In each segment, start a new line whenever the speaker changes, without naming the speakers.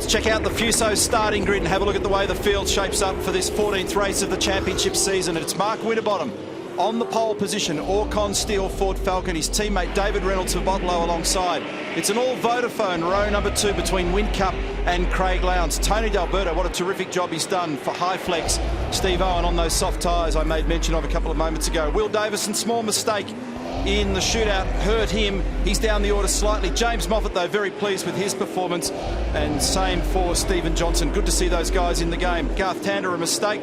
Let's check out the Fuso starting grid and have a look at the way the field shapes up for this 14th race of the championship season. It's Mark Winterbottom on the pole position, Orcon Steel Ford Falcon, his teammate David Reynolds for Botlow alongside. It's an all Vodafone row number 2 between Whincup and Craig Lowndes. Tony D'Alberto, what a terrific job he's done for high flex. Steve Owen on those soft tyres I made mention of a couple of moments ago. Will Davison, small mistake in the shootout, hurt him. He's down the order slightly. James Moffat, though, very pleased with his performance, and same for Stephen Johnson. Good to see those guys in the game. Garth Tander, a mistake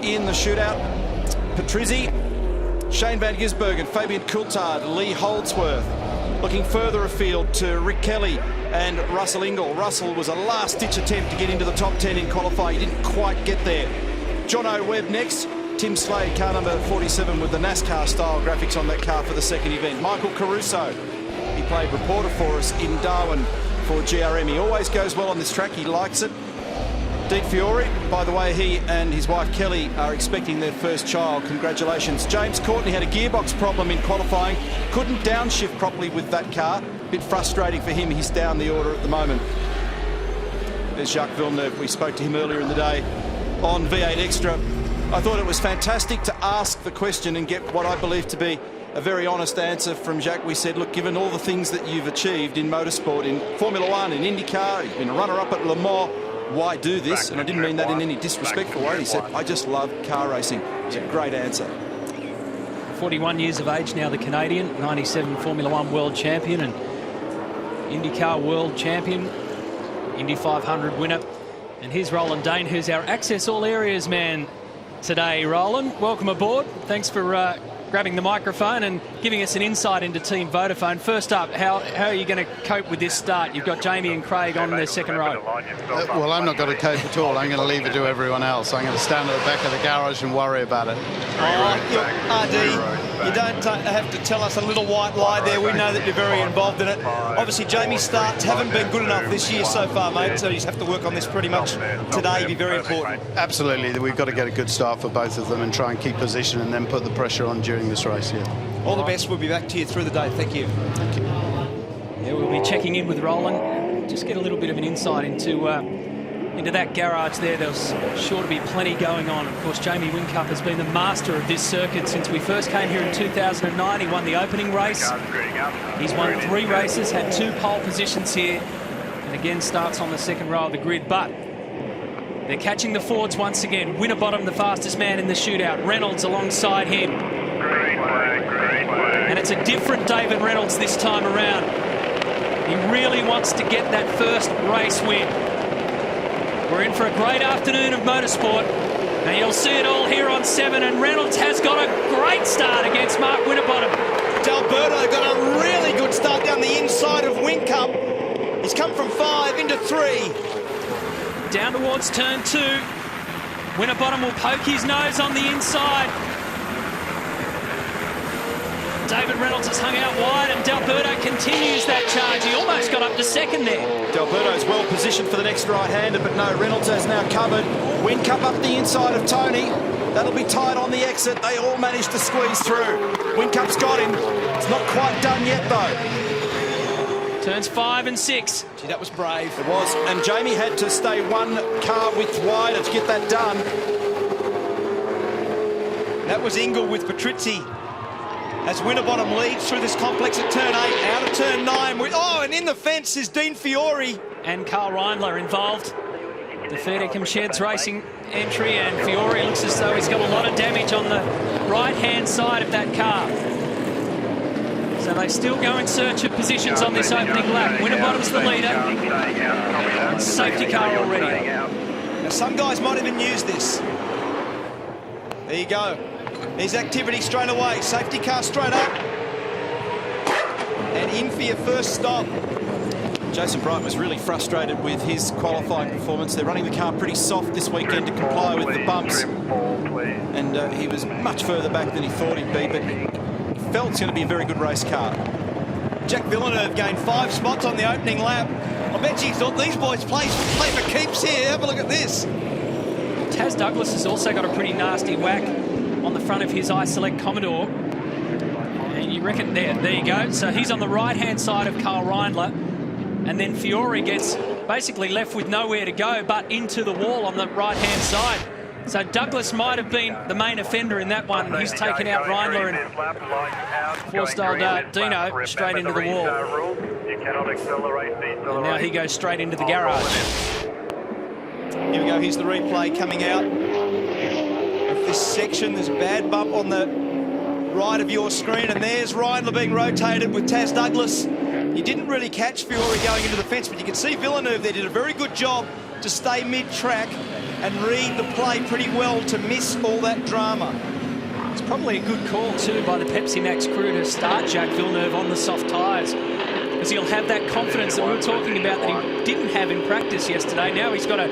in the shootout. Patrizzi, Shane Van Gisbergen, Fabian Coulthard, Lee Holdsworth. Looking further afield to Rick Kelly and Russell Ingall. Russell was a last-ditch attempt to get into the top 10 in qualifying. He didn't quite get there. John O'Webb next. Tim Slade, car number 47, with the NASCAR-style graphics on that car for the second event. Michael Caruso, he played reporter for us in Darwin for GRM. He always goes well on this track. He likes it. Dean Fiore, by the way, he and his wife Kelly are expecting their first child. Congratulations. James Courtney had a gearbox problem in qualifying. Couldn't downshift properly with that car. Bit frustrating for him. He's down the order at the moment. There's Jacques Villeneuve. We spoke to him earlier in the day on V8 Extra. I thought it was fantastic to ask the question and get what I believe to be a very honest answer from Jacques. We said, look, given all the things that you've achieved in motorsport, in Formula One, in IndyCar, you've been a runner-up at Le Mans, why do this? And I didn't mean that in any disrespectful way. He said, I just love car racing. It's a great answer.
41 years of age now, the Canadian, 97 Formula One world champion and IndyCar world champion, Indy 500 winner. And here's Roland Dane, who's our Access All Areas man today. Roland, welcome aboard. Thanks for grabbing the microphone and giving us an insight into Team Vodafone. First up, how are you going to cope with this start? You've got Jamie and Craig on their second row.
Well, I'm not going to cope at all. I'm going to leave it to everyone else. I'm going to stand at the back of the garage and worry about it.
RD, you don't have to tell us a little white lie there. We know that you're very involved in it. Obviously, Jamie's starts haven't been good enough this year so far, mate, so you just have to work on this pretty much today. It'd be very important.
Absolutely. We've got to get a good start for both of them and try and keep position and then put the pressure on during this race here.
All the best. We'll be back to you through the day. Thank you.
Thank you.
Yeah, we'll be checking in with Roland. Just get a little bit of an insight into that garage there. There's sure to be plenty going on. Of course, Jamie Whincup has been the master of this circuit since we first came here in 2009. He won the opening race. He's won 3 races, had 2 pole positions here, and again starts on the second row of the grid. But they're catching the Fords once again. Winterbottom, the fastest man in the shootout. Reynolds alongside him. And it's a different David Reynolds this time around. He really wants to get that first race win. We're in for a great afternoon of motorsport. Now you'll see it all here on 7, and Reynolds has got a great start against Mark Winterbottom.
D'Alberto got a really good start down the inside of Whincup. He's come from 5 into 3.
Down towards turn 2. Winterbottom will poke his nose on the inside. David Reynolds has hung out wide, and D'Alberto continues that charge. He almost got up to second there.
D'Alberto's well positioned for the next right-hander, but no, Reynolds has now covered. Whincup up the inside of Tony. That'll be tight on the exit. They all managed to squeeze through. Whincup's got him. It's not quite done yet, though.
Turns 5 and 6.
Gee, that was brave.
It was, and Jamie had to stay 1 car width wider to get that done.
That was Ingall with Patrizzi. As Winterbottom leads through this complex at turn 8, out of turn 9. And in the fence is Dean Fiore.
And Carl Reindler involved. The Fairdekham Sheds Racing entry, and Fiore looks as though he's got a lot of damage on the right-hand side of that car. So they still go in search of positions on this opening lap. Winterbottom's the leader. And safety car already.
Now some guys might even use this. There you go. There's activity straight away. Safety car straight up. And in for your first stop.
Jason Bright was really frustrated with his qualifying performance. They're running the car pretty soft this weekend to comply with the bumps. And he was much further back than he thought he'd be, but he felt it's going to be a very good race car.
Jack Villeneuve gained 5 spots on the opening lap. I bet you thought these boys play for keeps here. Have a look at this.
Taz Douglas has also got a pretty nasty whack on the front of his iSelect Commodore. And you reckon, there you go. So he's on the right-hand side of Carl Reindler. And then Fiore gets basically left with nowhere to go but into the wall on the right-hand side. So Douglas might have been the main offender in that one. He's taken out Reindler and forced old Dino straight into the wall. And now he goes straight into the garage.
Here we go, here's the replay coming out of this section. There's a bad bump on the right of your screen, and there's Reindler being rotated with Taz Douglas. He didn't really catch Fiore going into the fence, but you can see Villeneuve there did a very good job to stay mid-track and read the play pretty well to miss all that drama.
It's probably a good call too by the Pepsi Max crew to start Jack Villeneuve on the soft tyres, because he'll have that confidence that we were talking about that he didn't have in practice yesterday. Now he's got a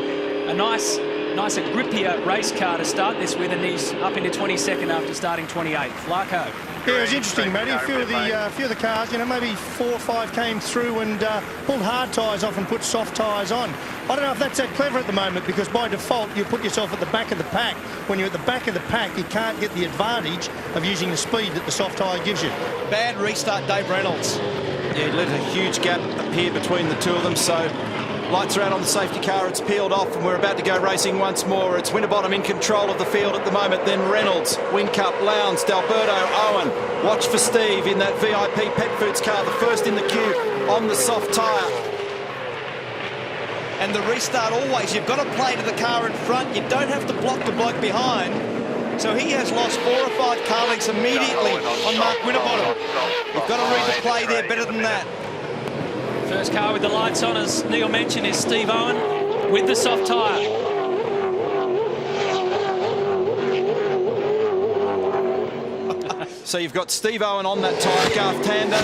nicer, grippier race car to start this with, and he's up into 22nd after starting 28th. Larko.
Yeah, it was interesting, Matty. A few of the cars, you know, maybe 4 or 5 came through and pulled hard tyres off and put soft tyres on. I don't know if that's that clever at the moment, because by default you put yourself at the back of the pack. When you're at the back of the pack, you can't get the advantage of using the speed that the soft tyre gives you.
Bad restart, Dave Reynolds.
Yeah, he let a huge gap appear between the two of them, so lights are out on the safety car, it's peeled off, and we're about to go racing once more. It's Winterbottom in control of the field at the moment, then Reynolds, Whincup, Lowndes, D'Alberto, Owen. Watch for Steve in that VIP Pet Foods car, the first in the queue on the soft tyre.
And the restart always, you've got to play to the car in front. You don't have to block the bloke behind. So he has lost 4 or 5 car lengths immediately on Mark Winterbottom. You've got to read the play there better than that.
First car with the lights on, as Neil mentioned, is Steve Owen with the soft tyre.
So you've got Steve Owen on that tyre, Garth Tander.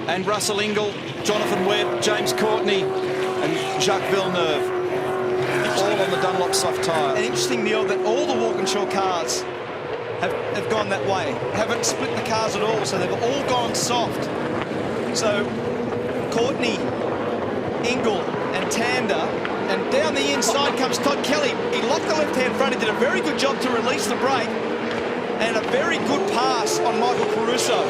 And Russell Ingall, Jonathan Webb, James Courtney and Jacques Villeneuve. All on the Dunlop soft tyre.
And interesting, Neil, that all the Walkinshaw cars have gone that way, haven't split the cars at all, so they've all gone soft. So Courtney, Ingall and Tander, and down the inside comes Todd Kelly. He locked the left-hand front, he did a very good job to release the brake, and a very good pass on Michael Caruso.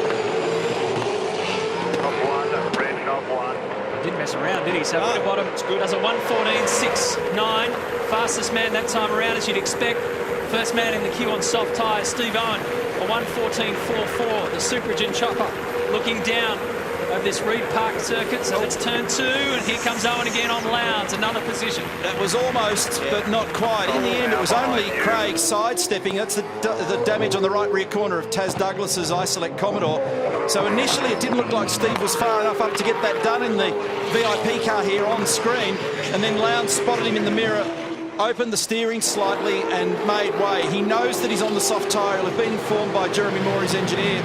Didn't mess around, did he? So Winterbottom does a 1:14.69. Fastest man that time around, as you'd expect. First man in the queue on soft tyres, Steve Owen, a 1:14.44. The Supergen chopper looking down over this Reed Park circuit. So it's turn 2, and here comes Owen again on Lowndes, another position.
That was almost, but not quite. In the end, it was only Craig sidestepping. That's the damage on the right rear corner of Taz Douglas's Iselect Commodore. So initially, it didn't look like Steve was far enough up to get that done in the VIP car here on screen. And then Lowndes spotted him in the mirror, opened the steering slightly and made way. He knows that he's on the soft tyre. He'll have been informed by Jeremy Moore, his engineer.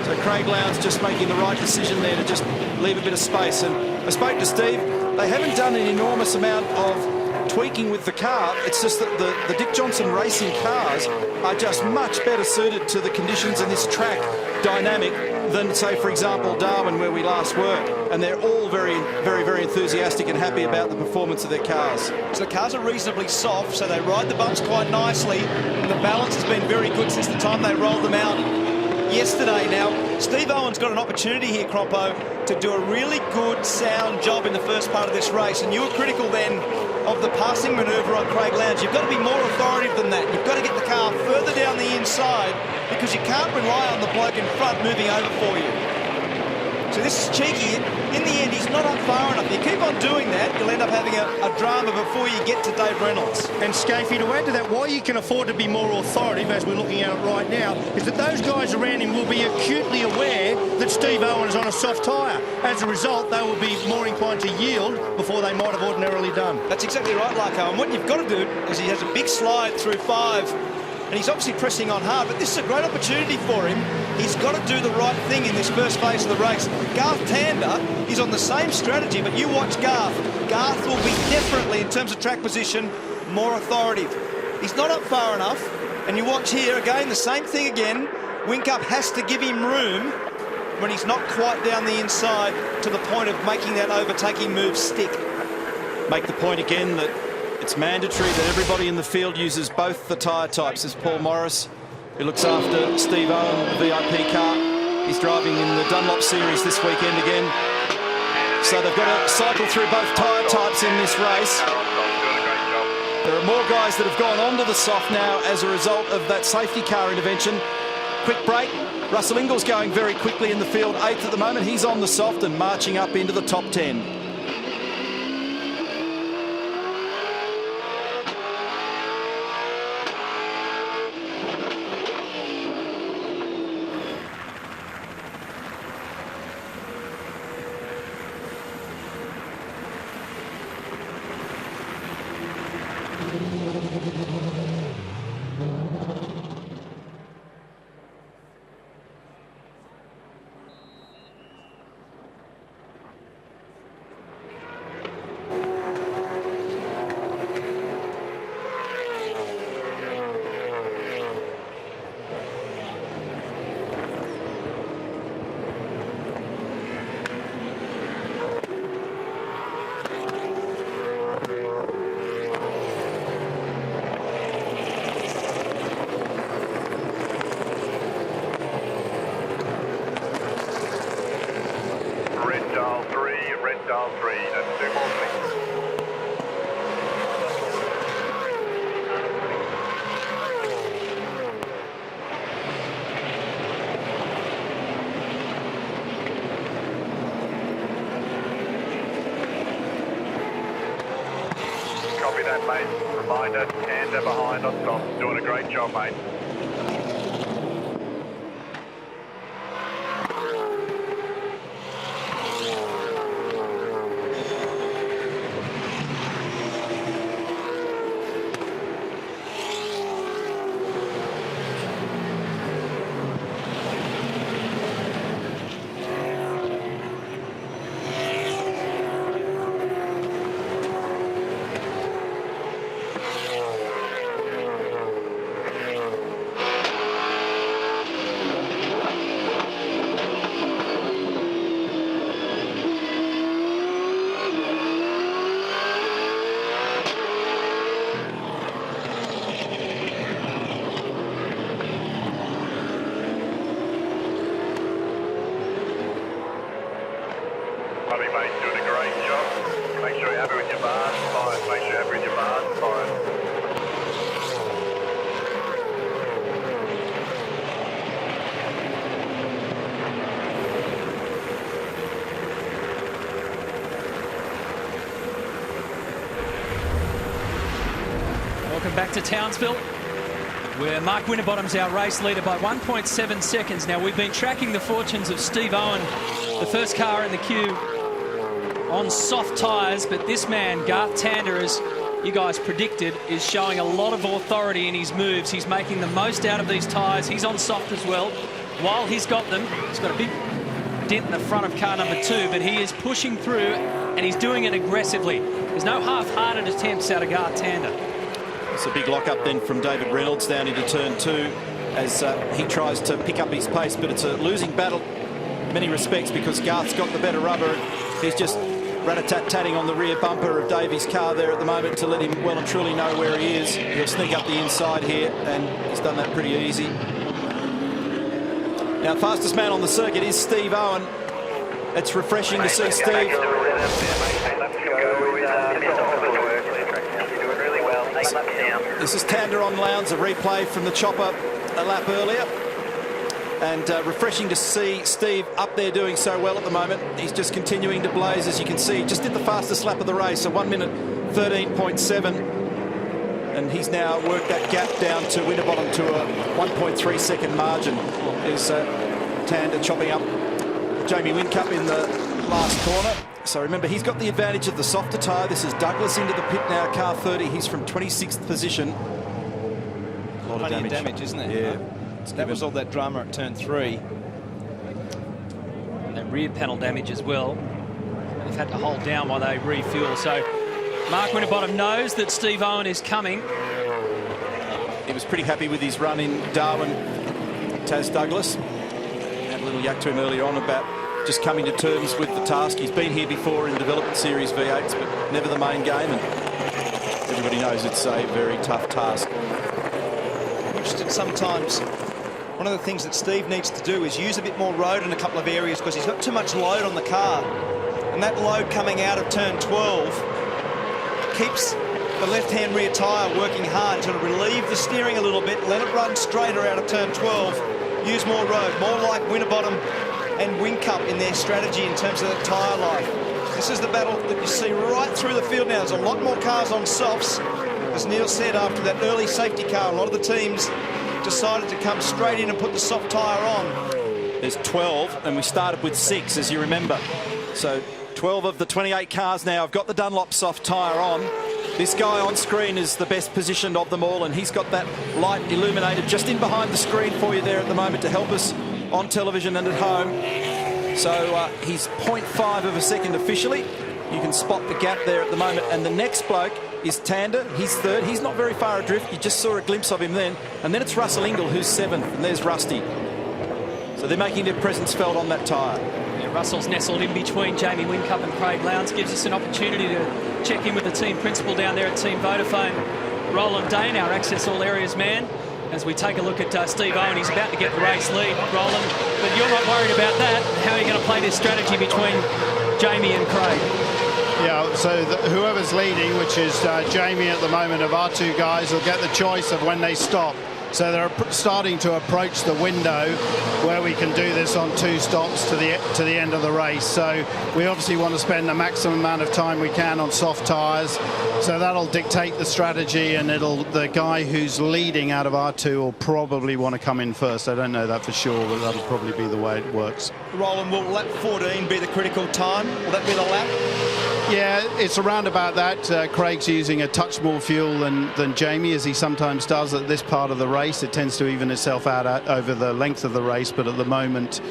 So Craig Lowndes just making the right decision there to just leave a bit of space. And I spoke to Steve. They haven't done an enormous amount of tweaking with the car. It's just that the Dick Johnson racing cars are just much better suited to the conditions in this track dynamic than, say, for example, Darwin, where we last were. And they're all very, very, very enthusiastic and happy about the performance of their cars.
So the cars are reasonably soft, so they ride the bumps quite nicely, and the balance has been very good since the time they rolled them out yesterday. Now, Steve Owen's got an opportunity here, Crompo, to do a really good, sound job in the first part of this race, and you were critical then of the passing manoeuvre on Craig Lowndes. You've got to be more authoritative than that. You've got to get the car further down the inside, because you can't rely on the bloke in front moving over for you. So this is cheeky. In the end, he's not up far enough. You keep on doing that, you'll end up having a drama before you get to Dave Reynolds.
And Scafie, to add to that, why you can afford to be more authoritative, as we're looking at it right now, is that those guys around him will be acutely aware that Steve Owen is on a soft tyre. As a result, they will be more inclined to yield before they might have ordinarily done.
That's exactly right, Larko. And what you've got to do is he has a big slide through 5, and he's obviously pressing on hard, but this is a great opportunity for him. He's got to do the right thing in this first phase of the race. Garth Tander is on the same strategy, but you watch Garth. Garth will be definitely, in terms of track position, more authoritative. He's not up far enough, and you watch here, again, the same thing again. Whincup has to give him room when he's not quite down the inside to the point of making that overtaking move stick.
Make the point again that it's mandatory that everybody in the field uses both the tyre types, as Paul Morris who looks after Steve Owen, the VIP car. He's driving in the Dunlop Series this weekend again. So they've got to cycle through both tyre types in this race. There are more guys that have gone onto the soft now as a result of that safety car intervention. Quick break. Russell Ingall's going very quickly in the field, 8th at the moment. He's on the soft and marching up into the top 10.
Copy that, mate. Reminder, Tander behind on top. Doing a great job, mate. Copy, mate. Doing a great job. Make sure you're happy with your bars. Fine. Make sure you're happy with your bars. Fine.
Welcome back to Townsville, where Mark Winterbottom's our race leader by 1.7 seconds. Now, we've been tracking the fortunes of Steve Owen, the first car in the queue, on soft tyres, but this man, Garth Tander, as you guys predicted, is showing a lot of authority in his moves. He's making the most out of these tyres. He's on soft as well. While he's got them, he's got a big dent in the front of car number 2, but he is pushing through, and he's doing it aggressively. There's no half-hearted attempts out of Garth Tander.
It's a big lock-up then from David Reynolds down into turn 2 as he tries to pick up his pace, but it's a losing battle in many respects because Garth's got the better rubber. He's just rat-a-tat-tatting on the rear bumper of Davey's car there at the moment to let him well and truly know where he is. He'll sneak up the inside here, and he's done that pretty easy. Now, fastest man on the circuit is Steve Owen. It's refreshing to see Steve. This is Tander on Lowndes, a replay from the chopper a lap earlier. And refreshing to see Steve up there doing so well at the moment. He's just continuing to blaze, as you can see. Just did the fastest lap of the race, so 1 minute 13.7. And he's now worked that gap down to Winterbottom to a 1.3 second margin. There's Tander chopping up Jamie Whincup in the last corner. So remember, he's got the advantage of the softer tyre. This is Douglas into the pit now, car 30. He's from 26th position. A lot
Plenty
of
damage, isn't it?
Yeah.
That was all that drama at turn 3.
And rear panel damage as well. They've had to hold down while they refuel. So Mark Winterbottom knows that Steve Owen is coming.
He was pretty happy with his run in Darwin, Taz Douglas. Had a little yak to him earlier on about just coming to terms with the task. He's been here before in Development Series V8s, but never the main game, and everybody knows it's a very tough task.
interested sometimes. One of the things that Steve needs to do is use a bit more road in a couple of areas because he's got too much load on the car. And that load coming out of turn 12 keeps the left-hand rear tyre working hard to relieve the steering a little bit, let it run straighter out of turn 12, use more road, more like Winterbottom and Whincup in their strategy in terms of the tyre life. This is the battle that you see right through the field now. There's a lot more cars on softs. As Neil said, after that early safety car, a lot of the teams decided to come straight in and put the soft tyre on.
There's 12, and we started with 6, as you remember. So 12 of the 28 cars now have got the Dunlop soft tyre on. This guy on screen is the best positioned of them all, and he's got that light illuminated just in behind the screen for you there at the moment to help us on television and at home. So he's 0.5 of a second officially. You can spot the gap there at the moment. And the next bloke is Tander. He's third. He's not very far adrift. You just saw a glimpse of him then. And then it's Russell Ingall, who's 7th. And there's Rusty. So they're making their presence felt on that tyre.
Yeah, Russell's nestled in between Jamie Whincup and Craig Lowndes. Gives us an opportunity to check in with the team principal down there at Team Vodafone, Roland Dane, our Access All Areas man. As we take a look at Steve Owen, he's about to get the race lead, Roland. But you're not worried about that. How are you going to play this strategy between Jamie and Craig?
Yeah, so whoever's leading, which is Jamie at the moment, of our two guys, will get the choice of when they stop. So they're starting to approach the window where we can do this on 2 stops to the end of the race. So we obviously want to spend the maximum amount of time we can on soft tyres. So that'll dictate the strategy, and the guy who's leading out of our 2 will probably want to come in first. I don't know that for sure, but that'll probably be the way it works.
Roland, will lap 14 be the critical time? Will that be the lap?
Yeah, it's around about that. Craig's using a touch more fuel than Jamie, as he sometimes does at this part of the race. It tends to even itself out over the length of the race, but at the moment,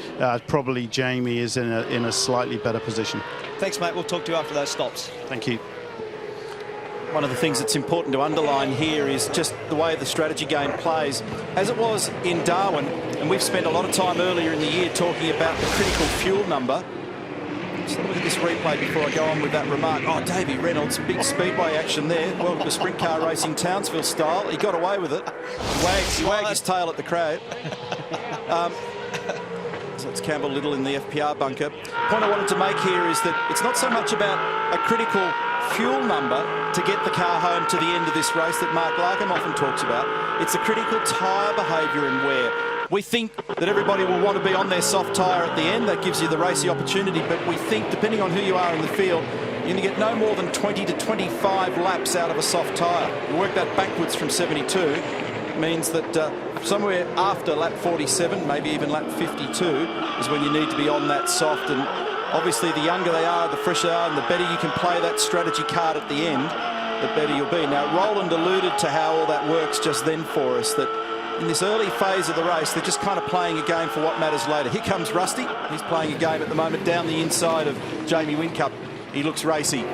probably Jamie is in a slightly better position.
Thanks, mate. We'll talk to you after those stops.
Thank you.
One of the things that's important to underline here is just the way the strategy game plays. As it was in Darwin, and we've spent a lot of time earlier in the year talking about the critical fuel number. Just look at this replay before I go on with that remark. Oh, Davey Reynolds, big speedway action there. Welcome to sprint car racing, Townsville style. He got away with it. He wagged his tail at the crowd. So it's Campbell Little in the FPR bunker. Point I wanted to make here is that it's not so much about a critical fuel number to get the car home to the end of this race that Mark Larkham often talks about. It's a critical tyre behaviour and wear. We think that everybody will want to be on their soft tyre at the end. That gives you the racing opportunity. But we think, depending on who you are in the field, you're going to get no more than 20 to 25 laps out of a soft tyre. You work that backwards from 72. It means that somewhere after lap 47, maybe even lap 52, is when you need to be on that soft. And obviously, the younger they are, the fresher they are, and the better you can play that strategy card at the end, the better you'll be. Now, Roland alluded to how all that works just then for us, that in this early phase of the race, they're just kind of playing a game for what matters later. Here comes Rusty. He's playing a game at the moment down the inside of Jamie Whincup. He looks racy.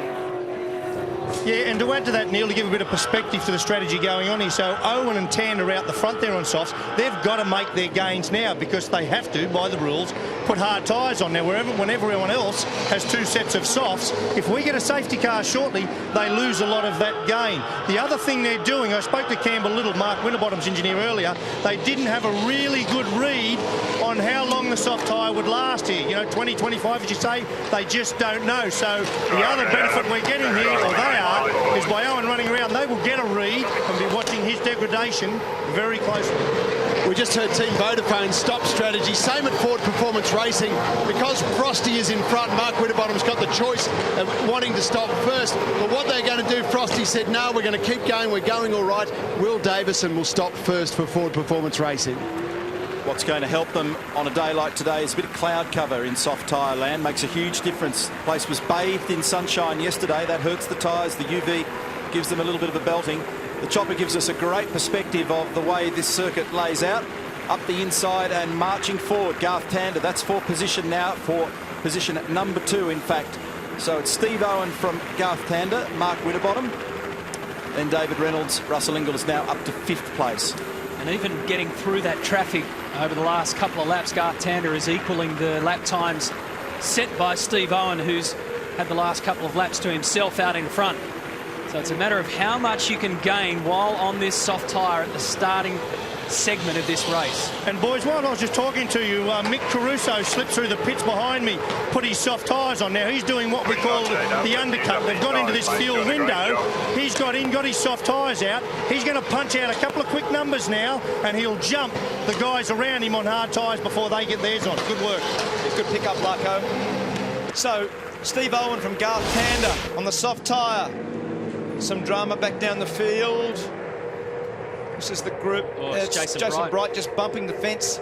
Yeah, and to add to that, Neil, to give a bit of perspective to the strategy going on here, so Owen and Tan are out the front there on softs. They've got to make their gains now because they have to, by the rules, put hard tyres on. Now, when everyone else has 2 sets of softs, if we get a safety car shortly, they lose a lot of that gain. The other thing they're doing, I spoke to Campbell Little, Mark Winterbottom's engineer earlier, they didn't have a really good read on how long the soft tyre would last here. You know, 20, 25, as you say, they just don't know. So the other benefit we're getting here, or they are, is by Owen running around, they will get a read and be watching his degradation very closely.
We just heard Team Vodafone's stop strategy. Same at Ford Performance Racing. Because Frosty is in front, Mark Winterbottom's got the choice of wanting to stop first. But what they're going to do, Frosty said, no, we're going to keep going. We're going all right. Will Davison will stop first for Ford Performance Racing.
What's going to help them on a day like today is a bit of cloud cover in soft tyre land. Makes a huge difference. The place was bathed in sunshine yesterday. That hurts the tyres. The UV gives them a little bit of a belting. The chopper gives us a great perspective of the way this circuit lays out. Up the inside and marching forward. Garth Tander, that's for position now, for position at number 2, in fact. So it's Steve Owen from Garth Tander, Mark Winterbottom, and David Reynolds. Russell Ingall is now up to 5th place.
And even getting through that traffic over the last couple of laps, Garth Tander is equaling the lap times set by Steve Owen, who's had the last couple of laps to himself out in front. So it's a matter of how much you can gain while on this soft tyre at the starting segment of this race.
And boys, while I was just talking to you, Mick Caruso slipped through the pits behind me, put his soft tyres on. Now he's doing what we call the undercut. They've got into this fuel window. He's got his soft tyres out. He's going to punch out a couple of quick numbers now, and he'll jump the guys around him on hard tyres before they get theirs on. Good work.
Good pick up, Larko. So Steve Owen from Garth Tander on the soft tyre. Some drama back down the field. This is the group.
Oh, it's Jason
Bright just bumping the fence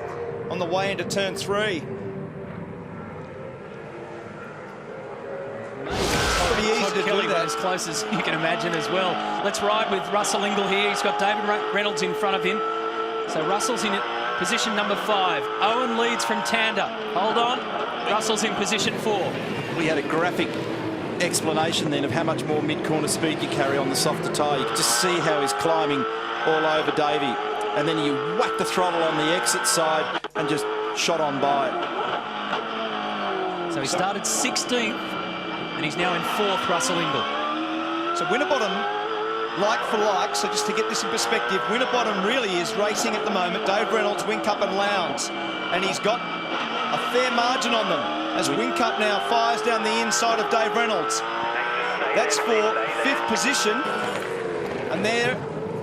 on the way into turn 3. Pretty easy to do that.
As close as you can imagine as well. Let's ride with Russell Ingall here. He's got David Reynolds in front of him. So Russell's in position number 5. Owen leads from Tander. Hold on. Russell's in position 4.
We had a graphic explanation then of how much more mid-corner speed you carry on the softer tyre. You can just see how he's climbing all over Davey, and then you whack the throttle on the exit side and just shot on by.
So he started 16th and he's now in 4th, Russell Ingall.
So Winterbottom, like for like, so just to get this in perspective, Winterbottom really is racing at the moment. Dave Reynolds, Whincup and Lowndes, and he's got a fair margin on them as Whincup now fires down the inside of Dave Reynolds. That's for 5th position, and there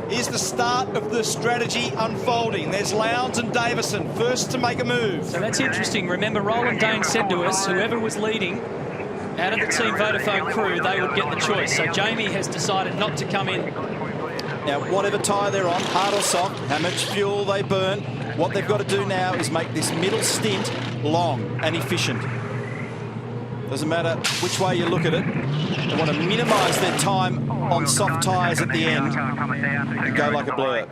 is the start of the strategy unfolding. There's Lowndes and Davison first to make a move.
So that's interesting. Remember, Roland Dane said to us, whoever was leading out of the Team Vodafone crew, they would get the choice. So Jamie has decided not to come in.
Now, whatever tyre they're on, hard or soft, how much fuel they burn, what they've got to do now is make this middle stint long and efficient. Doesn't matter which way you look at it. They want to minimise their time on soft tyres at the end and go like a blur.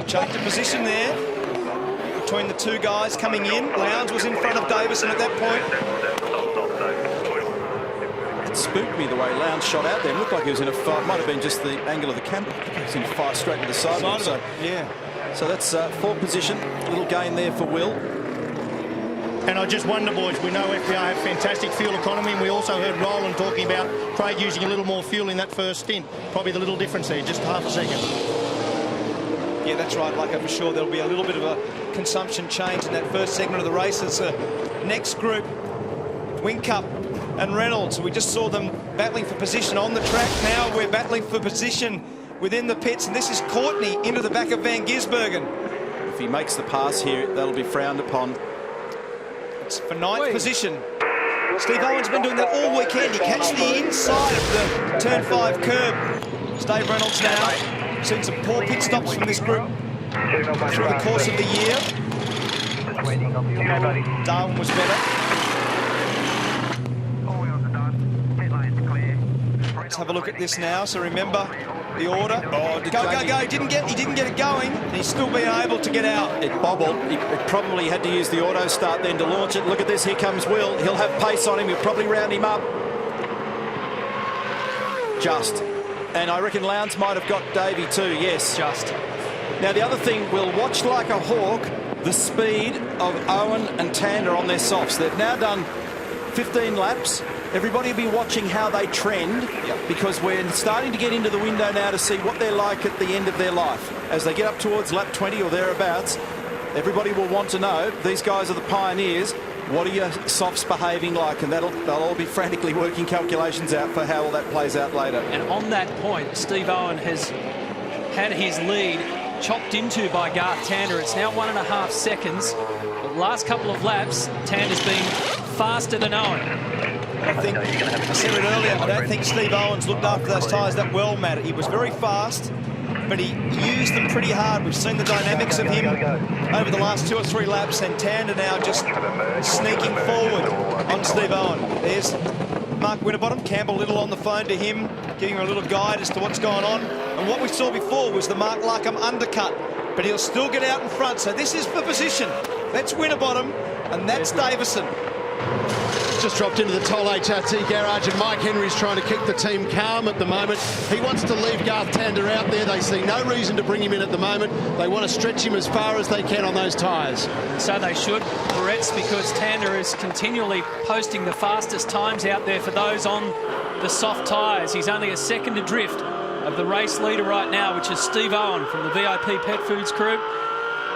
Change of position there between the two guys coming in. Lowndes was in front of Davison at that point.
It spooked me the way Lowndes shot out there. It looked like he was in a fire. Might have been just the angle of the camera. He was in fire straight to the side. So,
yeah.
So that's 4th position. Little gain there for Will.
And I just wonder, boys, we know FBR have fantastic fuel economy, and we also heard Roland talking about Craig using a little more fuel in that first stint. Probably the little difference there, just half a second.
Yeah, that's right, like for sure. There'll be a little bit of a consumption change in that first segment of the race. It's next group, Whincup and Reynolds. We just saw them battling for position on the track. Now we're battling for position within the pits, and this is Courtney into the back of Van Gisbergen.
If he makes the pass here, that'll be frowned upon.
For 9th position. Steve Owen's been doing that all weekend. He catch the inside of the turn 5 curb. Dave Reynolds now seen some poor pit stops from this group through the course of the year. Darwin was better. Let's have a look at this now. So remember the order. Oh, go. He didn't get it going. And he's still being able to get out.
It bobbled. He probably had to use the auto start then to launch it. Look at this. Here comes Will. He'll have pace on him. He'll probably round him up. Just. And I reckon Lowndes might have got Davey too. Yes.
Just.
Now, the other thing, we'll watch like a hawk the speed of Owen and Tander on their softs. They've now done 15 laps. Everybody will be watching how they trend, because we're starting to get into the window now to see what they're like at the end of their life. As they get up towards lap 20 or thereabouts, everybody will want to know, these guys are the pioneers, what are your softs behaving like? And they'll all be frantically working calculations out for how all that plays out later.
And on that point, Steve Owen has had his lead chopped into by Garth Tander. It's now 1.5 seconds. The last couple of laps, Tander's been faster than Owen.
I think, I said it earlier, I don't think Steve Owens looked after those tyres that well, Matt. He was very fast, but he used them pretty hard. We've seen the dynamics of him over the last 2 or 3 laps, and Tander now just sneaking forward on Steve Owen. There's Mark Winterbottom. Campbell Little on the phone to him, giving him a little guide as to what's going on. And what we saw before was the Mark Larkham undercut, but he'll still get out in front. So this is for position. That's Winterbottom, and that's Davison.
just dropped into the Toll HRT garage, and Mike Henry's trying to keep the team calm at the moment. He wants to leave Garth Tander out there. They see no reason to bring him in at the moment. They want to stretch him as far as they can on those tyres.
So they should, Barrett's, because Tander is continually posting the fastest times out there for those on the soft tyres. He's only a second adrift of the race leader right now, which is Steve Owen from the VIP Pet Foods crew.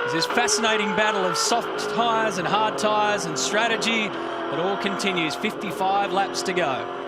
It's this fascinating battle of soft tyres and hard tyres and strategy. It all continues. 55 laps to go.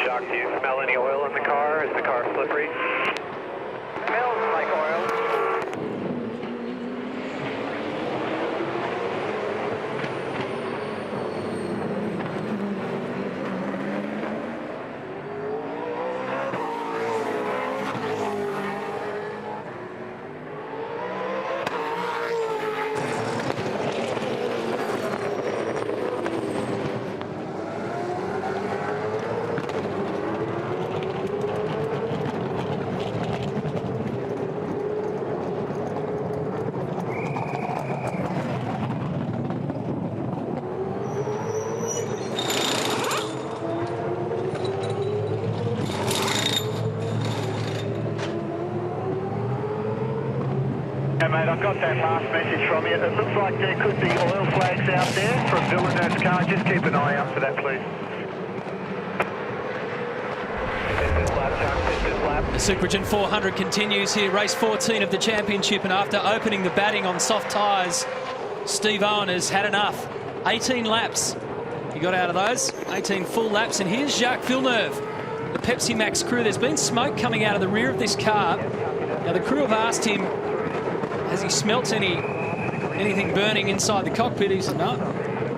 Shock, do you smell any oil in the car? Is the car slippery? Smells like oil. Yeah, mate, I've got that last message from you. It looks like there could be oil flags out there from Villeneuve's car. Just keep an eye out for that, please.
The Supergen 400 continues here, race 14 of the championship, and after opening the batting on soft tyres, Steve Owen has had enough. 18 laps he got out of those, 18 full laps, and here's Jacques Villeneuve, the Pepsi Max crew. There's been smoke coming out of the rear of this car. Now the crew have asked him, has he smelt anything burning inside the cockpit? He said no,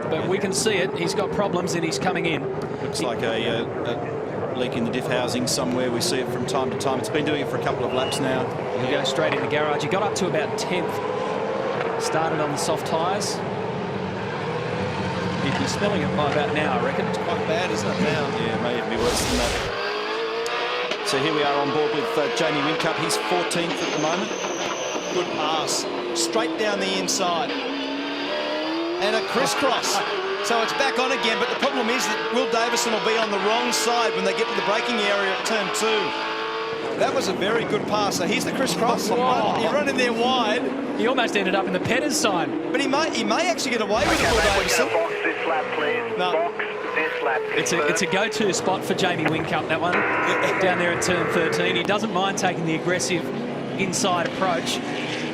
but we can see it. He's got problems and he's coming in.
Looks like a leak in the diff housing somewhere. We see it from time to time. It's been doing it for a couple of laps now.
He'll go straight in the garage. He got up to about 10th. Started on the soft tyres. He'd be smelling it by about now, I reckon.
It's quite bad, isn't it, now?
Yeah, it may even be worse than that. So here we are on board with Jamie Whincup. He's 14th at the moment.
Good pass. Straight down the inside. And a crisscross. So it's back on again, but the problem is that Will Davison will be on the wrong side when they get to the braking area at turn 2. That was a very good pass. So here's the crisscross.
Whoa.
He run in there wide.
He almost ended up in the Petter's sign.
But he may actually get away with it, Will Davison.
Box this lap, please.
No.
Box this lap.
It's a go-to spot for Jamie Whincup, that one. Down there at turn 13. He doesn't mind taking the aggressive inside approach.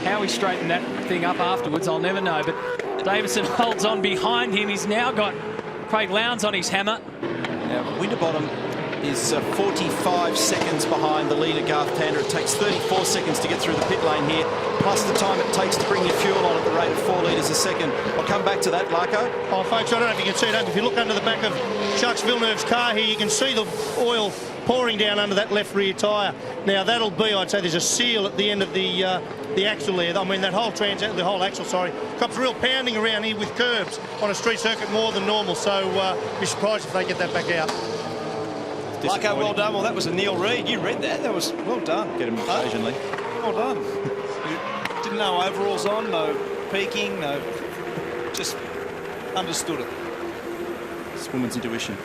How he straightened that thing up afterwards, I'll never know. But Davison holds on behind him. He's now got Craig Lowndes on his hammer.
Now, Winterbottom is 45 seconds behind the leader, Garth Tander. It takes 34 seconds to get through the pit lane here, plus the time it takes to bring your fuel on at the rate of 4 litres a second. I'll come back to that, Larko.
Oh, folks, I don't know if you can see it. If you look under the back of Chuck Villeneuve's car here, you can see the oil pouring down under that left rear tyre. Now, that'll be, I'd say, there's a seal at the end of the axle there. I mean, the whole axle, sorry. Cops real pounding around here with curbs on a street circuit more than normal, so be surprised if they get that back out.
Larko, well done. Well, that was a Neil Reid. You read that. That was well done.
Get him occasionally.
Well done. Didn't know overalls on, no peeking, no... Just understood it.
It's woman's intuition.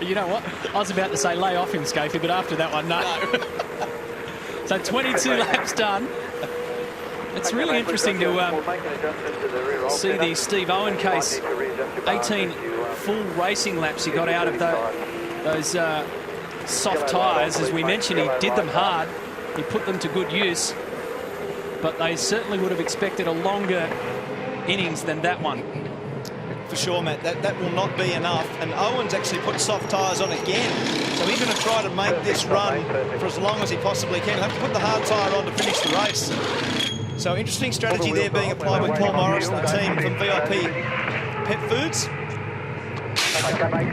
You know what? I was about to say lay off him, Scafey, but after that one, no. So 22 laps done. It's really interesting to see the Steve Owen case. 18 full racing laps he got out of those soft tyres. As we mentioned, he did them hard. He put them to good use. But they certainly would have expected a longer innings than that one.
For sure, Matt, that will not be enough. And Owen's actually put soft tyres on again. So he's going to try to make this run for as long as he possibly can. He'll have to put the hard tyre on to finish the race. So interesting strategy there being applied with Paul Morris and the team from VIP Pet Foods.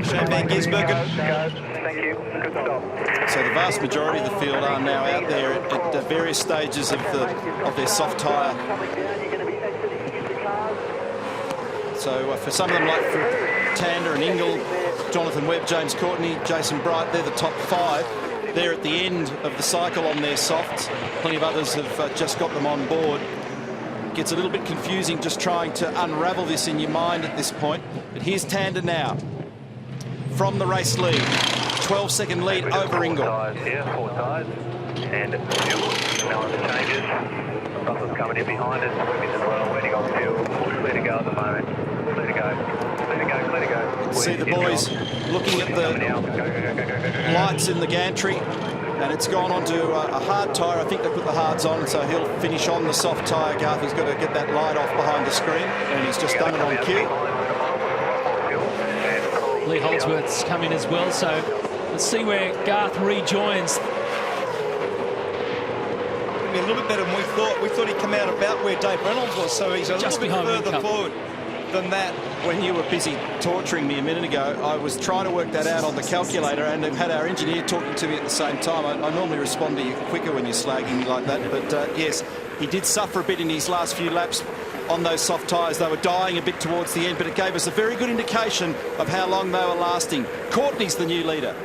Champagne Gisbergen.
Thank you. Good stop.
So the vast majority of the field are now out there at various stages of their soft tyre. So for some of them, like for Tander and Ingle, Jonathan Webb, James Courtney, Jason Bright, they're the top 5. They're at the end of the cycle on their softs. Plenty of others have just got them on board. Gets a little bit confusing just trying to unravel this in your mind at this point. But here's Tander now from the race lead. 12-second lead over Ingle.
Here, 4 tyres. And fuel. Now on the changes. Russell's coming in behind us. Webb's as well. Where do you go, fuel? Clear to go at the moment. Clear to go. Clear to go. Clear to go.
See the boys looking at the lights in the gantry. And it's gone on to a hard tyre. I think they put the hards on, so he'll finish on the soft tyre. Garth, he's got to get that light off behind the screen, and he's just done it on cue.
Lee Holdsworth's come in as well, so let's see where Garth rejoins.
A little bit better than we thought. We thought he'd come out about where Dave Reynolds was, so he's a
Just
little bit
behind
further forward than that.
When you were busy torturing me a minute ago, I was trying to work that out on the calculator, and I've had our engineer talking to me at the same time. I normally respond to you quicker when you're slagging me like that, but yes, he did suffer a bit in his last few laps on those soft tyres. They were dying a bit towards the end, but it gave us a very good indication of how long they were lasting. Courtney's the new leader.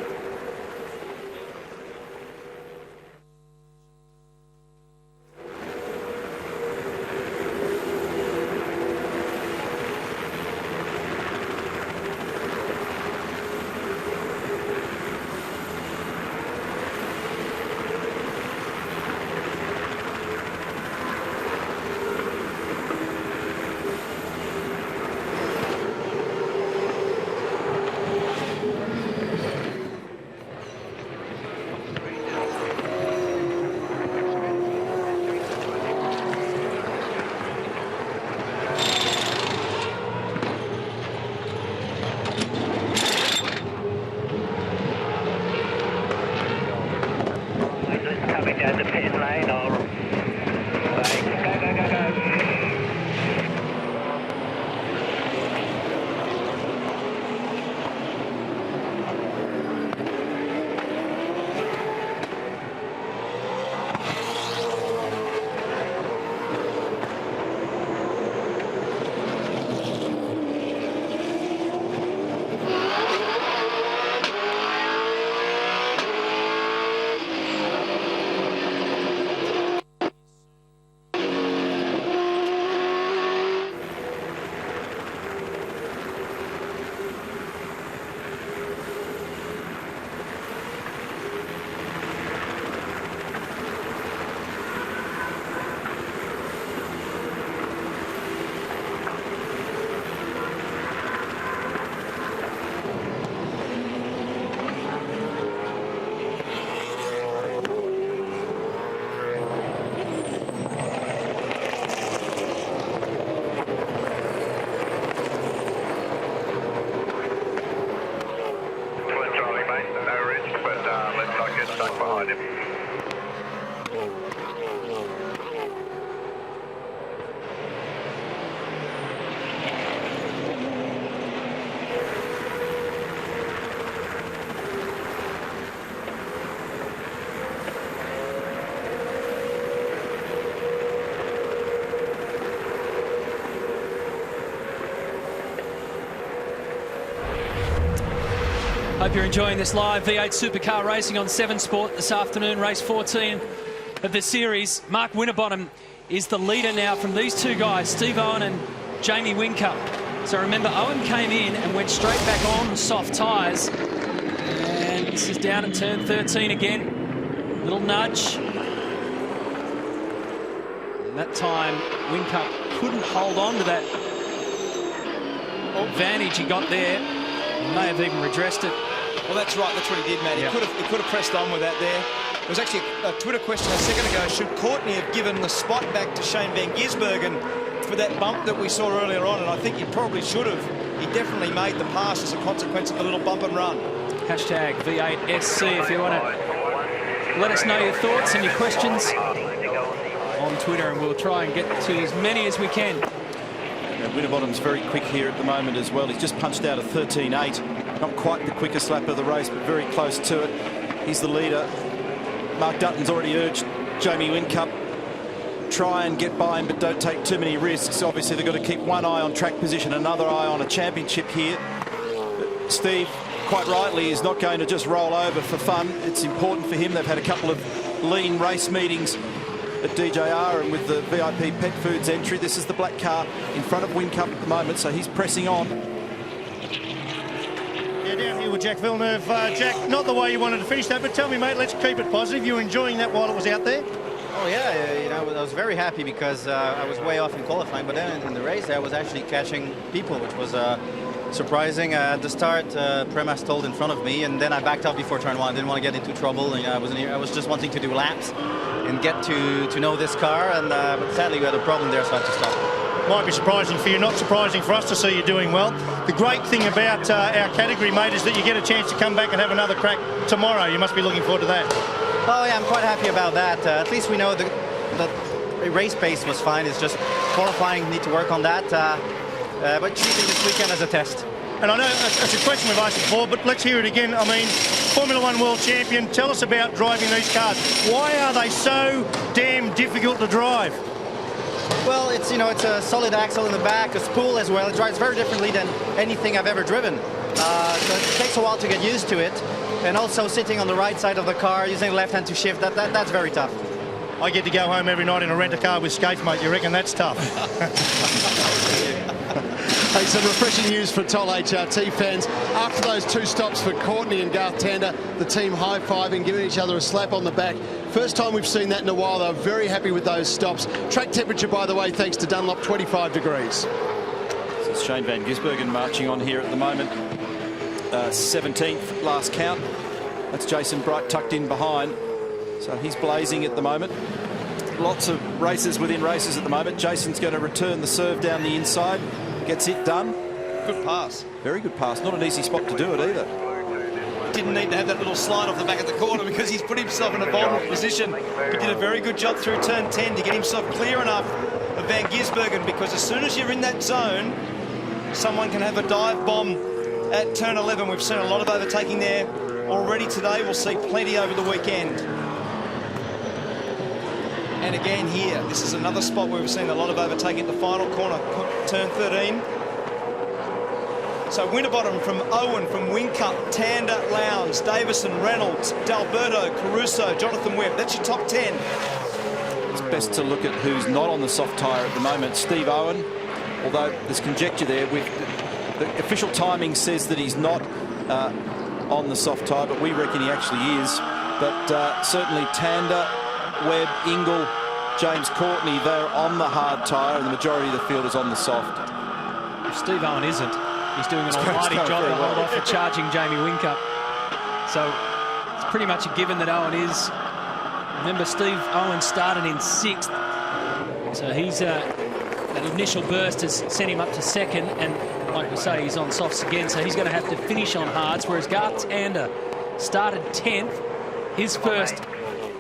Hope you're enjoying this live V8 Supercar racing on 7 Sport this afternoon. Race 14 of the series. Mark Winterbottom is the leader now from these two guys, Steve Owen and Jamie Whincup. So remember, Owen came in and went straight back on soft tyres. And this is down at turn 13 again. Little nudge. And that time, Whincup couldn't hold on to that advantage he got there. He may have even redressed it.
Well, that's right. That's what he did, man.
Yeah.
He could have pressed on with that there. There was actually a Twitter question a second ago. Should Courtney have given the spot back to Shane Van Gisbergen for that bump that we saw earlier on? And I think he probably should have. He definitely made the pass as a consequence of the little bump and run.
Hashtag V8SC if you want to let us know your thoughts and your questions on Twitter, and we'll try and get to as many as we can.
Winterbottom's very quick here at the moment as well. He's just punched out a 13.8. Not quite the quickest lap of the race, but very close to it. He's the leader. Mark Dutton's already urged Jamie Whincup, try and get by him, but don't take too many risks. Obviously, they've got to keep one eye on track position, another eye on a championship here. But Steve, quite rightly, is not going to just roll over for fun. It's important for him. They've had a couple of lean race meetings at DJR and with the VIP Pet Foods entry. This is the black car in front of Whincup at the moment, so he's pressing on.
Yeah, down here with Jack Villeneuve. Jack, not the way you wanted to finish that, but tell me, mate, let's keep it positive. You were enjoying that while it was out there?
Oh yeah, you know, I was very happy because I was way off in qualifying, but then in the race I was actually catching people, which was surprising. At the start, Prema stalled in front of me, and then I backed up before turn 1. I didn't want to get into trouble, and I was just wanting to do laps and get to know this car, and but sadly we had a problem there, so I had to stop.
Might be surprising for you, not surprising for us to see you doing well. The great thing about our category, mate, is that you get a chance to come back and have another crack tomorrow. You must be looking forward to that.
Oh yeah, I'm quite happy about that. At least we know the race pace was fine. It's just qualifying, need to work on that. But treating this weekend as a test.
And I know it's a question we've asked before, but let's hear it again. I mean, Formula One World Champion, tell us about driving these cars. Why are they so damn difficult to drive?
Well, it's a solid axle in the back, a spool as well. It drives very differently than anything I've ever driven. So it takes a while to get used to it. And also sitting on the right side of the car, using the left hand to shift, that's very tough.
I get to go home every night in a rent-a-car with Scaife, mate. You reckon that's tough?
Hey, some refreshing news for Toll HRT fans. After those two stops for Courtney and Garth Tander, the team high-fiving, giving each other a slap on the back. First time we've seen that in a while. They were very happy with those stops. Track temperature, by the way, thanks to Dunlop, 25 degrees.
This is Shane Van Gisbergen marching on here at the moment. 17th last count. That's Jason Bright tucked in behind. So he's blazing at the moment. Lots of races within races at the moment. Jason's going to return the serve down the inside. Gets it done.
Good pass.
Very good pass. Not an easy spot to do it either.
Didn't need to have that little slide off the back of the corner because he's put himself in a vulnerable position. He did a very good job through turn 10 to get himself clear enough of Van Gisbergen, because as soon as you're in that zone, someone can have a dive bomb at turn 11. We've seen a lot of overtaking there already today. We'll see plenty over the weekend. And again here, this is another spot where we've seen a lot of overtaking at the final corner, turn 13. So Winterbottom from Owen, from Whincup, Tander, Lowndes, Davison, Reynolds, D'Alberto, Caruso, Jonathan Webb. That's your top 10.
It's best to look at who's not on the soft tyre at the moment. Steve Owen, although there's conjecture there. The official timing says that he's not on the soft tyre, but we reckon he actually is. But certainly Tander, Webb, Ingle, James Courtney, they're on the hard tyre, and the majority of the field is on the soft.
If Steve Owen isn't, he's doing an almighty job to hold off for charging Jamie Whincup. So it's pretty much a given that Owen is. Remember, Steve Owen started in 6th. So he's that initial burst has sent him up to 2nd, and like we say, he's on softs again, so he's going to have to finish on hards, whereas Garth Tander started 10th. His first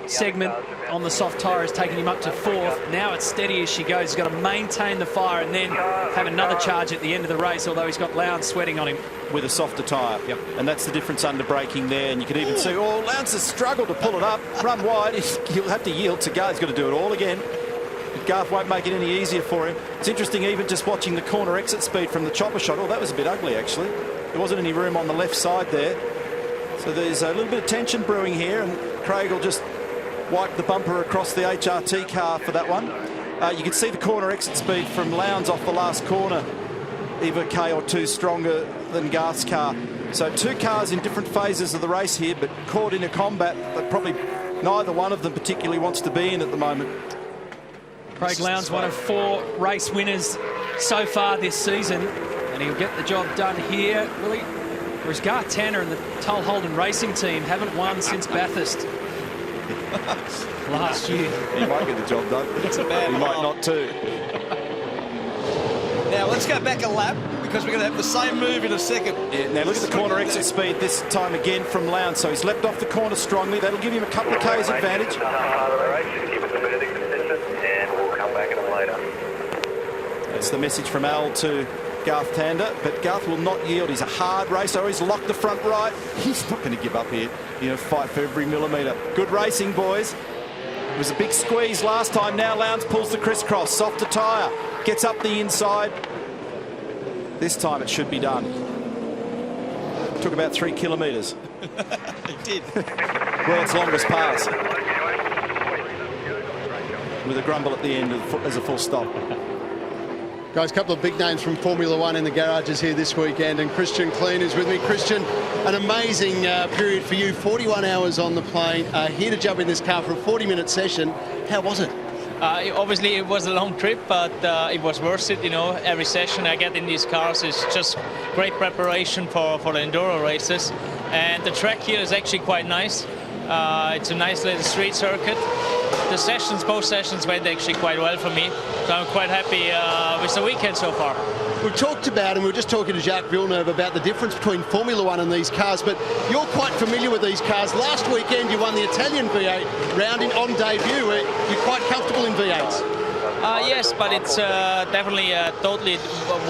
segment on the soft tyre has taken him up to 4th. Now it's steady as she goes. He's got to maintain the fire and then have another charge at the end of the race, although he's got Lowndes sweating on him.
With a softer tyre.
Yep.
And that's the difference under braking there. And you can even see, oh, Lowndes has struggled to pull it up, run wide. He'll have to yield to Garth. He's got to do it all again. But Garth won't make it any easier for him. It's interesting even just watching the corner exit speed from the chopper shot. Oh, that was a bit ugly, actually. There wasn't any room on the left side there. So there's a little bit of tension brewing here, and Craig will just wipe the bumper across the HRT car for that one. You can see the corner exit speed from Lowndes off the last corner, either K or 2 stronger than Garth's car. So 2 cars in different phases of the race here, but caught in a combat that probably neither one of them particularly wants to be in at the moment.
Craig Lowndes, one of 4 race winners so far this season, and he'll get the job done here. Really, whereas Garth Tander and the Tull Holden racing team haven't won since Bathurst last year.
He might get the job done.
It's a bad
He might not too.
Now let's go back a lap, because we're going to have the same move in a second.
Yeah, now look at the corner exit speed this time again from Lowndes. So he's leapt off the corner strongly. That'll give him a couple of K's advantage.
Keep us a minute consistent, and we'll come back at it later.
That's the message from Al to Garth Tander, but Garth will not yield. He's a hard racer. He's locked the front right. He's not going to give up here. You know, fight for every millimetre. Good racing, boys. It was a big squeeze last time. Now Lowndes pulls the crisscross. Softer tyre. Gets up the inside. This time it should be done. Took about 3 kilometres.
It did.
World's longest pass. With a grumble at the end as a full stop.
Guys, a couple of big names from Formula One in the garages here this weekend, and Christian Klein is with me. Christian, an amazing period for you. 41 hours on the plane, here to jump in this car for a 40-minute session. How was it?
Obviously, it was a long trip, but it was worth it. You know, every session I get in these cars is just great preparation for the enduro races. And the track here is actually quite nice. It's a nice little street circuit. The sessions, both sessions went actually quite well for me. So I'm quite happy with the weekend so far.
We've talked about, and we were just talking to Jacques Villeneuve about the difference between Formula One and these cars, but you're quite familiar with these cars. Last weekend you won the Italian V8 round on debut. You're quite comfortable in V8s.
Yes, but it's definitely a totally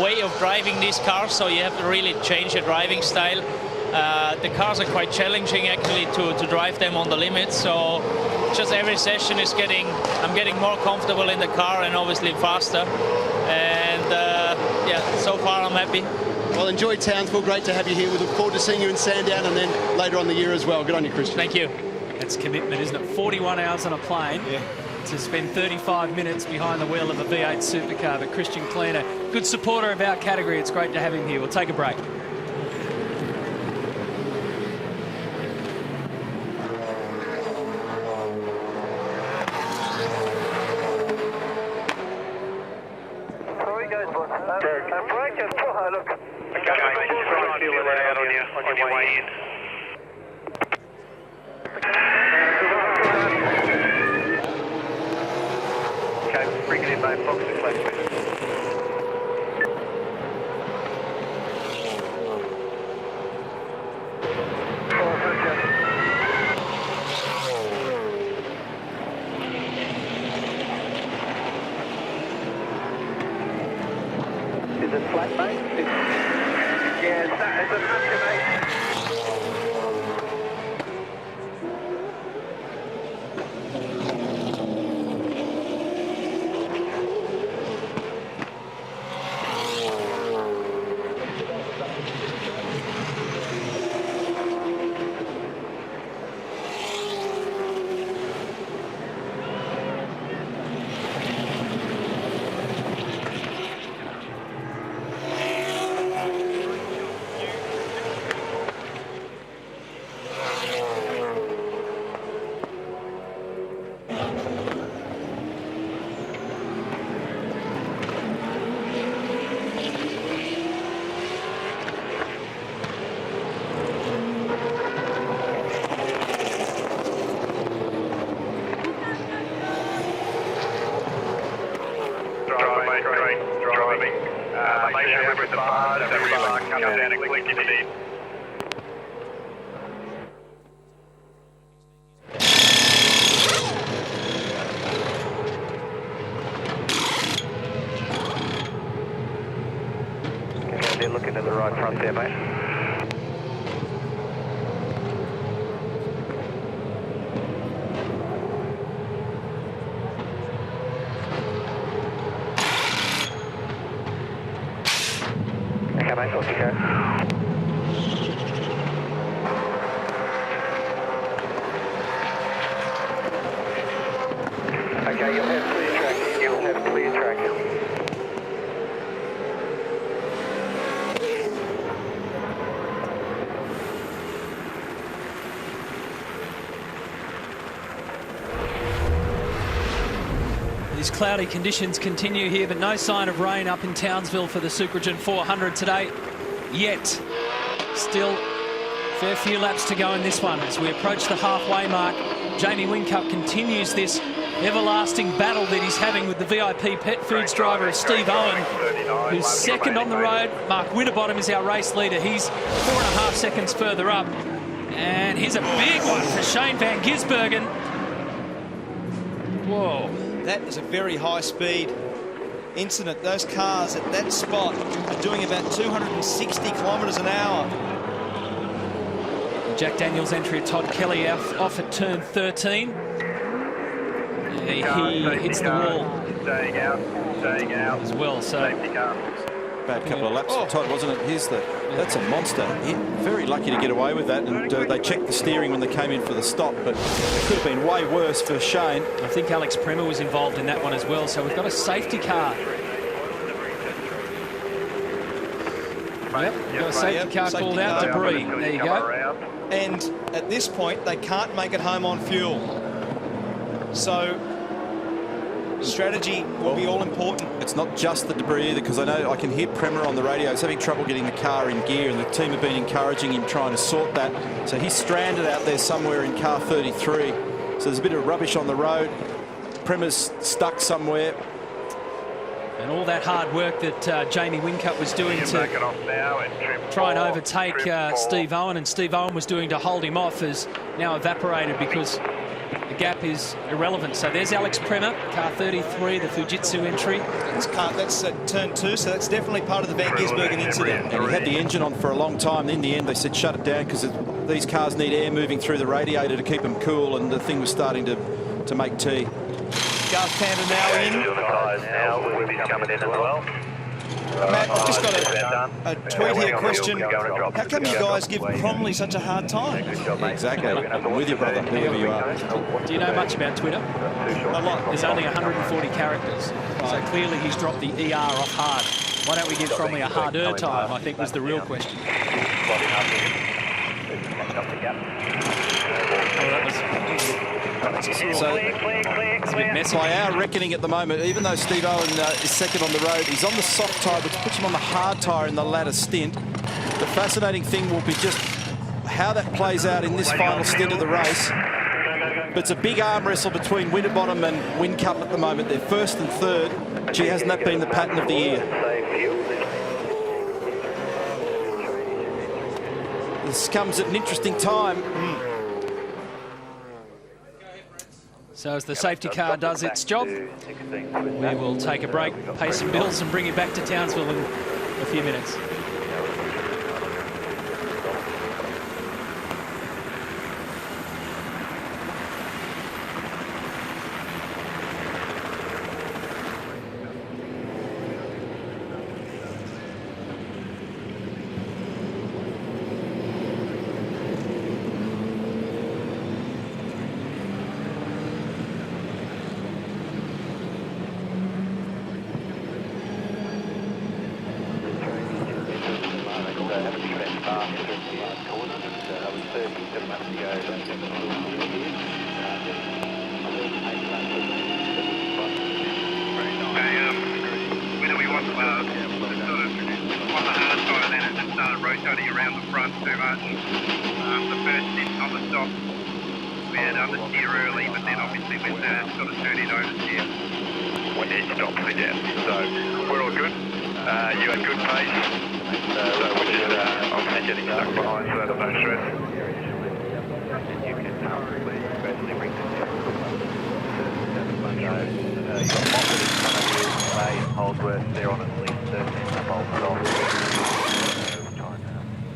way of driving these cars, so you have to really change your driving style. The cars are quite challenging actually to drive them on the limits, so just every session is I'm getting more comfortable in the car and obviously faster. And yeah, so far I'm happy.
Well, enjoy Townsville. Great to have you here. We look forward to seeing you in Sandown and then later on the year as well. Good on you, Christian.
Thank you.
That's commitment, isn't it? 41 hours on a plane to spend 35 minutes behind the wheel of a V8 supercar. But Christian Klein, a good supporter of our category. It's great to have him here. We'll take a break.
Is it flat, mate? Yeah, it's a mate. Looking to the right front there, mate. Okay, mate, off you go.
these cloudy conditions continue here, but no sign of rain up in Townsville for the Supergen 400 today yet. Still a fair few laps to go in this one as we approach the halfway mark. Jamie Whincup continues this everlasting battle that he's having with the VIP Pet Foods driver of Steve Owen, who's second on the road. Mark Winterbottom is our race leader. He's 4.5 seconds further up. And here's a big one for Shane Van Gisbergen. Whoa.
That is a very high speed incident. Those cars at that spot are doing about 260 kilometres an hour.
Jack Daniels' entry at Todd Kelly off at turn 13. He hits the wall.
Staying out
as well. So
bad couple of laps for Todd, wasn't it? That's a monster. Very lucky to get away with that, and they checked the steering when they came in for the stop, but it could have been way worse for Shane.
I think Alex Premer was involved in that one as well, so we've got a safety car. Yep, we've got a safety car called out, debris. There you go.
And at this point, they can't make it home on fuel. So strategy will be all important.
It's not just the debris either, because I know I can hear Premer on the radio. He's having trouble getting the car in gear, and the team have been encouraging him trying to sort that. So he's stranded out there somewhere in car 33. So there's a bit of rubbish on the road. Premer's stuck somewhere.
And all that hard work that Jamie Whincup was doing to try and overtake Steve Owen, and Steve Owen was doing to hold him off, has now evaporated because the gap is irrelevant. So there's Alex Premer, car 33, the Fujitsu entry.
That's turn 2, so that's definitely part of the Van Gisbergen incident.
And he had the engine on for a long time. In the end, they said shut it down because these cars need air moving through the radiator to keep them cool, and the thing was starting to make tea.
Garth Tander now in.
Coming in as well.
Matt, I've just got a tweet here question. How come you guys give Cromley such a hard time?
Exactly. I'm with you, brother, whoever you are.
Do you know much about Twitter?
A lot.
There's only 140 characters. So clearly he's dropped the ER off hard. Why don't we give Cromley a harder time, I think was the real question.
So, by our reckoning at the moment, even though Steve Owen is second on the road, he's on the soft tyre, which puts him on the hard tyre in the latter stint. The fascinating thing will be just how that plays out in this final stint of the race. But it's a big arm wrestle between Winterbottom and Whincup at the moment. They're first and third. Gee, hasn't that been the pattern of the year? This comes at an interesting time.
So as the safety car does its job, we will take a break, pay some bills, and bring you back to Townsville in a few minutes.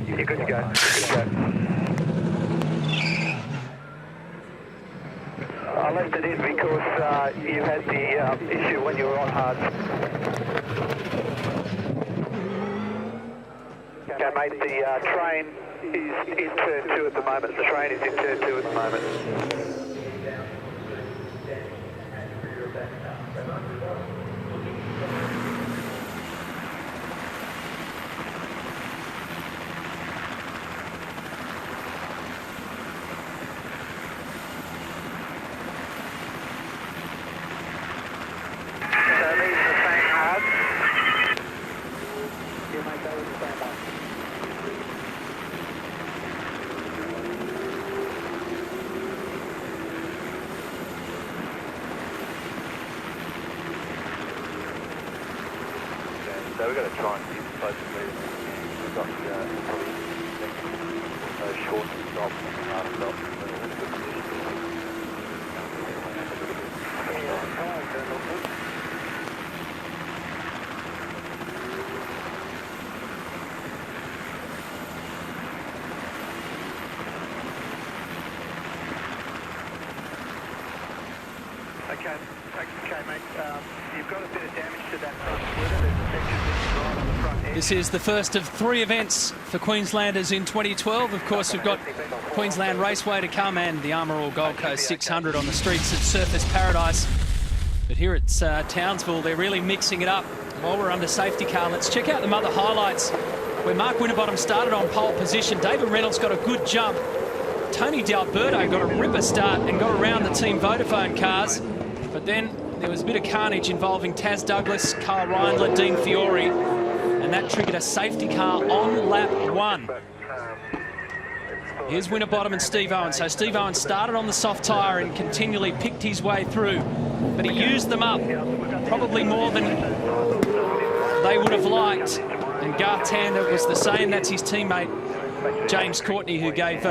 You're good to go. I left it in because you had the issue when you were on hard. Okay, mate, the train is in turn 2 at the moment. The train is in turn 2 at the moment. So we've got to try and keep it close to moving. We've got probably those short stops, hard stops. Okay, mate. You've got a bit of damage to that front splitter. There's a section that's right on the front end.
This is the first of 3 events for Queenslanders in 2012. Of course, we've got Queensland Raceway to come and the Armour All Gold Coast 600 on the streets of Surfers Paradise. But here at Townsville, they're really mixing it up. While we're under safety car, let's check out the other highlights where Mark Winterbottom started on pole position. David Reynolds got a good jump. Tony D'Alberto got a ripper start and got around the Team Vodafone cars. But then there was a bit of carnage involving Taz Douglas, Carl Reindler, Dean Fiore, and that triggered a safety car on lap 1. Here's Winterbottom and Steve Owen. So Steve Owen started on the soft tyre and continually picked his way through, but he used them up probably more than they would have liked. And Garth Tander was the same. That's his teammate James Courtney, who gave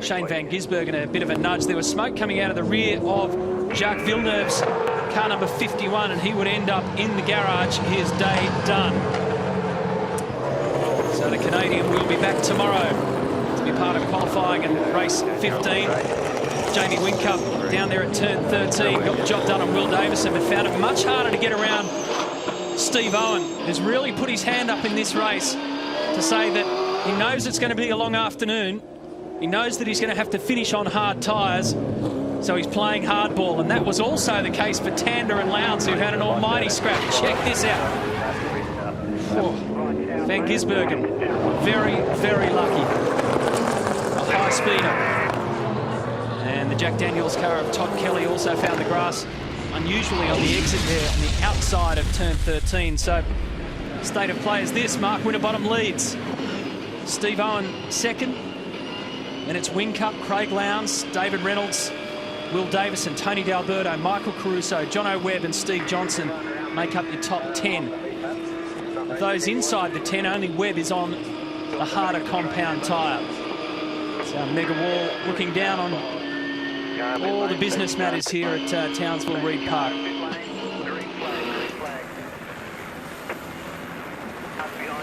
Shane Van Gisbergen a bit of a nudge. There was smoke coming out of the rear of Jacques Villeneuve's car number 51, and he would end up in the garage. His day done. So the Canadian will be back tomorrow to be part of qualifying in race 15. Jamie Whincup down there at turn 13 got the job done on Will Davison, but found it much harder to get around Steve Owen, who's really put his hand up in this race to say that he knows it's going to be a long afternoon. He knows that he's going to have to finish on hard tyres, so he's playing hardball, and that was also the case for Tander and Lowndes, who had an almighty scrap. Check this out. Oh, Van Gisbergen, very, very lucky. A high speeder. And the Jack Daniels car of Todd Kelly also found the grass unusually on the exit there on the outside of turn 13. So state of play is this. Mark Winterbottom leads. Steve Owen second. And it's Whincup, Craig Lowndes, David Reynolds, Will Davison, Tony D'Alberto, Michael Caruso, Jono Webb and Steve Johnson make up your top 10. Of those inside the 10, only Webb is on the harder compound tyre. So Mega Wall looking down on all the business matters here at Townsville Reed Park.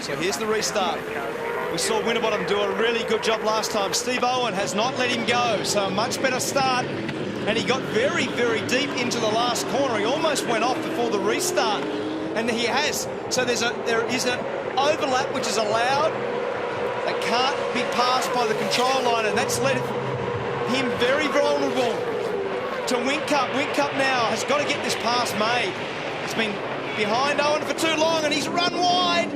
So here's the restart. We saw Winterbottom do a really good job last time. Steve Owen has not let him go, so a much better start. And he got very, very deep into the last corner. He almost went off before the restart, and he has. So there is an overlap which is allowed that can't be passed by the control line, and that's led him very vulnerable to Whincup. Whincup now has got to get this pass made. He's been behind Owen for too long, and he's run wide.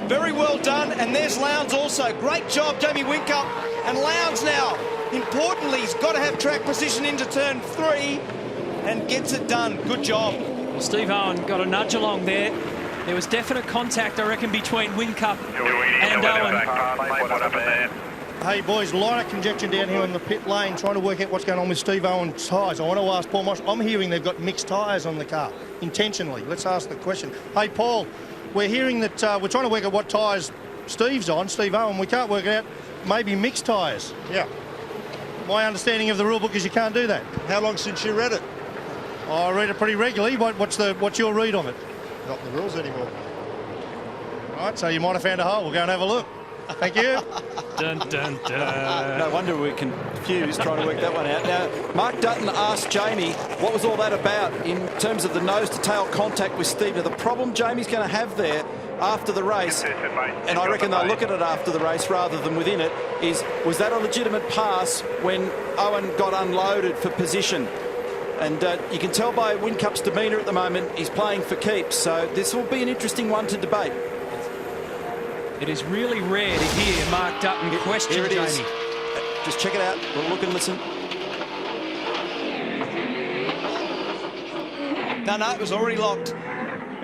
Very well done, and there's Lowndes also. Great job, Jamie Whincup. And Lowndes now, importantly, he's got to have track position into turn 3 and gets it done. Good job.
Well, Steve Owen got a nudge along there. There was definite contact, I reckon, between Whincup and Owen.
Hey, boys, a lot of conjecture down here on the pit lane trying to work out what's going on with Steve Owen's tyres. I want to ask Paul Mosh. I'm hearing they've got mixed tyres on the car, intentionally. Let's ask the question. Hey, Paul, we're hearing that we're trying to work out what tyres Steve's on, Steve Owen. We can't work it out. Maybe mixed tyres.
Yeah.
My understanding of the rule book is you can't do that.
How long since you read it?
I read it pretty regularly. What's your read of it?
Not in the rules anymore.
All right, so you might have found a hole. We'll go and have a look. Thank you.
Dun, dun, dun.
No wonder we're confused trying to work that one out. Now, Mark Dutton asked Jamie what was all that about in terms of the nose-to-tail contact with Steve. Now, the problem Jamie's going to have there after the race, and I reckon they'll look at it after the race rather than within it, is was that a legitimate pass when Owen got unloaded for position? And you can tell by Whincup's demeanour at the moment, he's playing for keeps. So this will be an interesting one to debate.
It is really rare to hear Mark Dutton question
Here it
Jamie.
is. Just check it out. We'll look and listen.
No, it was already locked.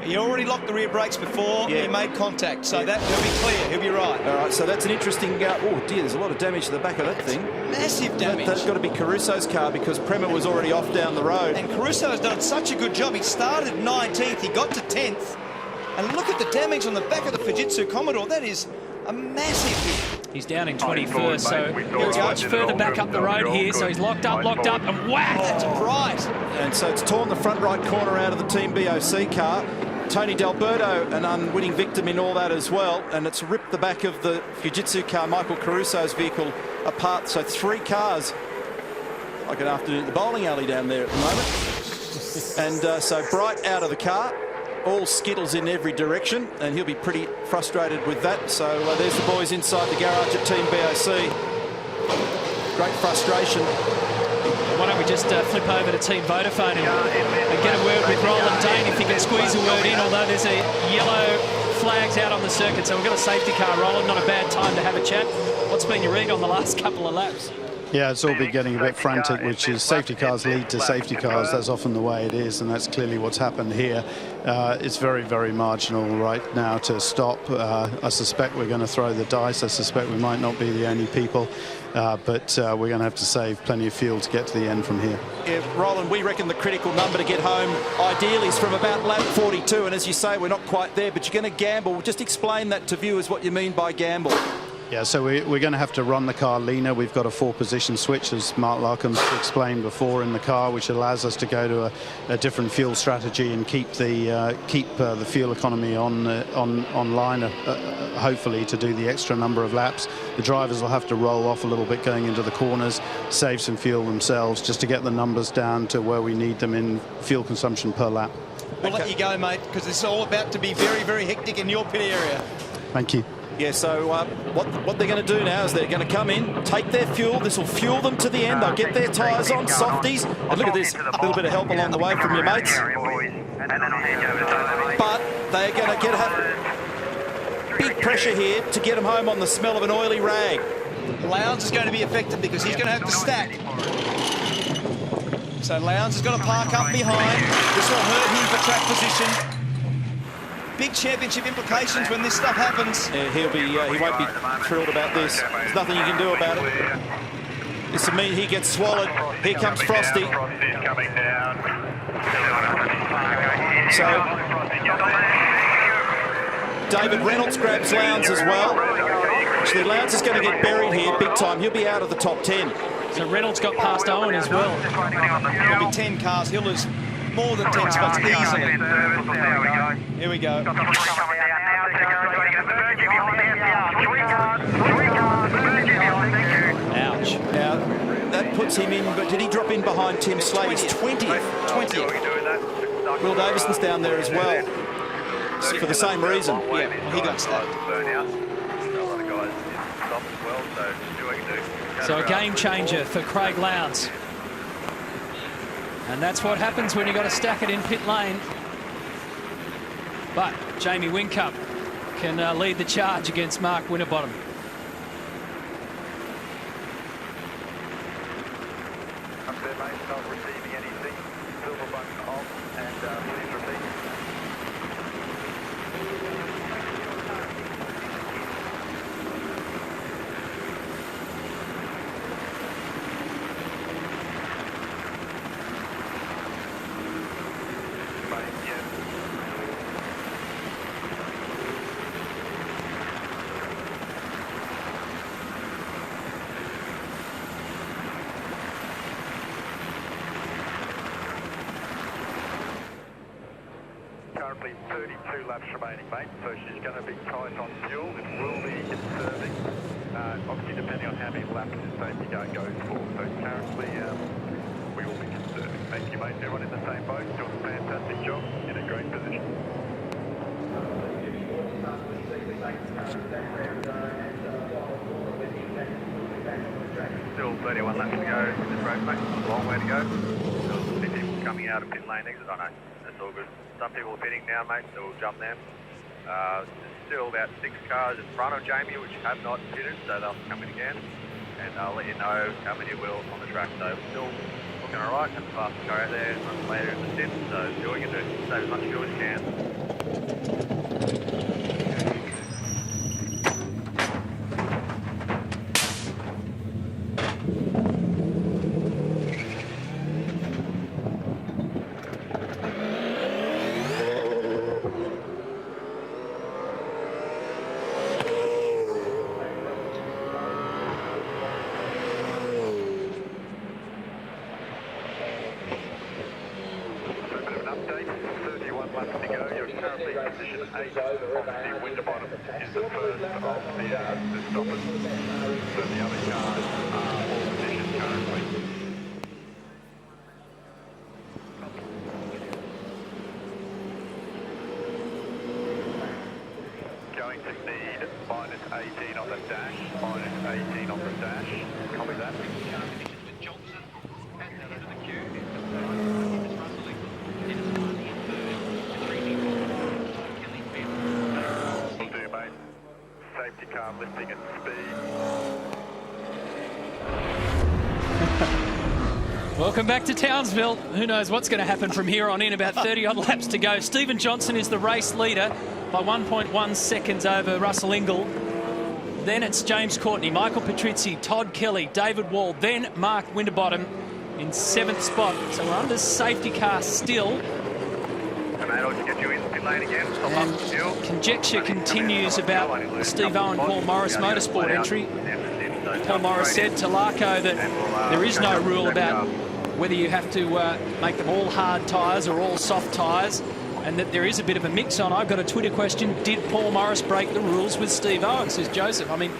He already locked the rear brakes before he made contact, so that he'll be clear. He'll be right.
All right, so that's an interesting... oh, dear, there's a lot of damage to the back of that thing.
Massive damage.
That's got to be Caruso's car because Prema was already off down the road.
And Caruso has done such a good job. He started 19th, he got to 10th, And look at the damage on the back of the Fujitsu Commodore. That is a massive hit.
He's down in 21st, so he's much further back up the road here. So he's locked up, and whack!
That's bright.
And so it's torn the front right corner out of the Team BOC car. Tony D'Alberto, an unwitting victim in all that as well, and it's ripped the back of the Fujitsu car, Michael Caruso's vehicle, apart. So 3 cars, like an afternoon at the bowling alley down there at the moment. And so Bright out of the car, all skittles in every direction, and he'll be pretty frustrated with that. So there's the boys inside the garage at Team BOC. Great frustration.
Why don't we just flip over to Team Vodafone and get a word with Roland Dane if he can squeeze a word in, although there's a yellow flags out on the circuit. So we've got a safety car, Roland. Not a bad time to have a chat. What's been your read on the last couple of laps?
Yeah, it's all been getting a bit frantic, which is safety cars lead to safety cars. That's often the way it is, and that's clearly what's happened here. It's very, very marginal right now to stop. I suspect we're going to throw the dice. I suspect we might not be the only people, but we're going to have to save plenty of fuel to get to the end from here.
Yeah, Roland, we reckon the critical number to get home ideally is from about lap 42, and as you say, we're not quite there, but you're going to gamble. Just explain that to viewers, what you mean by gamble.
Yeah, so we're going to have to run the car leaner. We've got a 4-position switch, as Mark Larkham explained before, in the car, which allows us to go to a different fuel strategy and keep the fuel economy on line, hopefully to do the extra number of laps. The drivers will have to roll off a little bit going into the corners, save some fuel themselves, just to get the numbers down to where we need them in fuel consumption per lap.
We'll let you go, mate, because it's all about to be very, very hectic in your pit area.
Thank you.
Yeah, so what they're going to do now is they're going to come in, take their fuel. This will fuel them to the end. They'll get their tyres on, softies. And look at this, a little bit of help along the way from your mates. But they're going to have big pressure here to get them home on the smell of an oily rag.
Lowndes is going to be affected because he's going to have to stack. So Lowndes has got to park up behind. This will hurt him for track position. Big championship implications when this stuff happens.
Yeah, he won't be thrilled about this. There's nothing you can do about it. This will mean he gets swallowed. Here comes Frosty. So David Reynolds grabs Lowndes as well. Actually, Lowndes is going to get buried here big time. He'll be out of the top 10.
So Reynolds got past Owen as well.
There'll be 10 cars. He'll lose more than 10 spots easily. Here we go.
Ouch.
Now, that puts him in, but did he drop in behind Tim Slade? He's 20th. Will Davison's down there as well, for the same reason.
Yeah, he got stacked.
So a game changer for Craig Lowndes. And that's what happens when you've got to stack it in pit lane. But Jamie Whincup can lead the charge against Mark Winterbottom.
Up there, mate, not receiving anything. Silver button off, and please repeat. Currently 32 laps remaining, mate, so she's going to be tight on fuel. It will be conserving, obviously depending on how many laps the safety car goes for. So currently we will be conserving. Thank you, mate. Everyone in the same boat, doing a fantastic job, in a great position. Still 31 laps to go in this race, mate. A long way to go. Still 50 people coming out of pit lane exit. I know, that's all good. Some people are pitting now, mate, so we'll jump them. There's still about 6 cars in front of Jamie which have not pitted, so they'll come in again. And I'll let you know how many will on the track. So still looking alright, have the fastest car out there, much later in the stint, so do what you can do. Save as much fuel as you can. position 8, obviously Winterbottom is the first of the stoppers. So the other cars are all positioned currently. Going to need -18 on the dash, -18 on the dash. Copy that. Johnson at the end of the queue. Will do, mate. Safety car lifting at speed.
Welcome back to Townsville. Who knows what's going to happen from here on in? About 30-odd laps to go. Stephen Johnson is the race leader by 1.1 seconds over Russell Ingall. Then it's James Courtney, Michael Patrizzi, Todd Kelly, David Wall, then Mark Winterbottom in 7th spot. So we're under safety car still. And conjecture continues about Steve Owen, Paul Morris motorsport entry. Paul Morris said to Larko that there is no rule about whether you have to make them all hard tyres or all soft tyres, and that there is a bit of a mix on. I've got a Twitter question. Did Paul Morris break the rules with Steve Owen, says Joseph. I mean,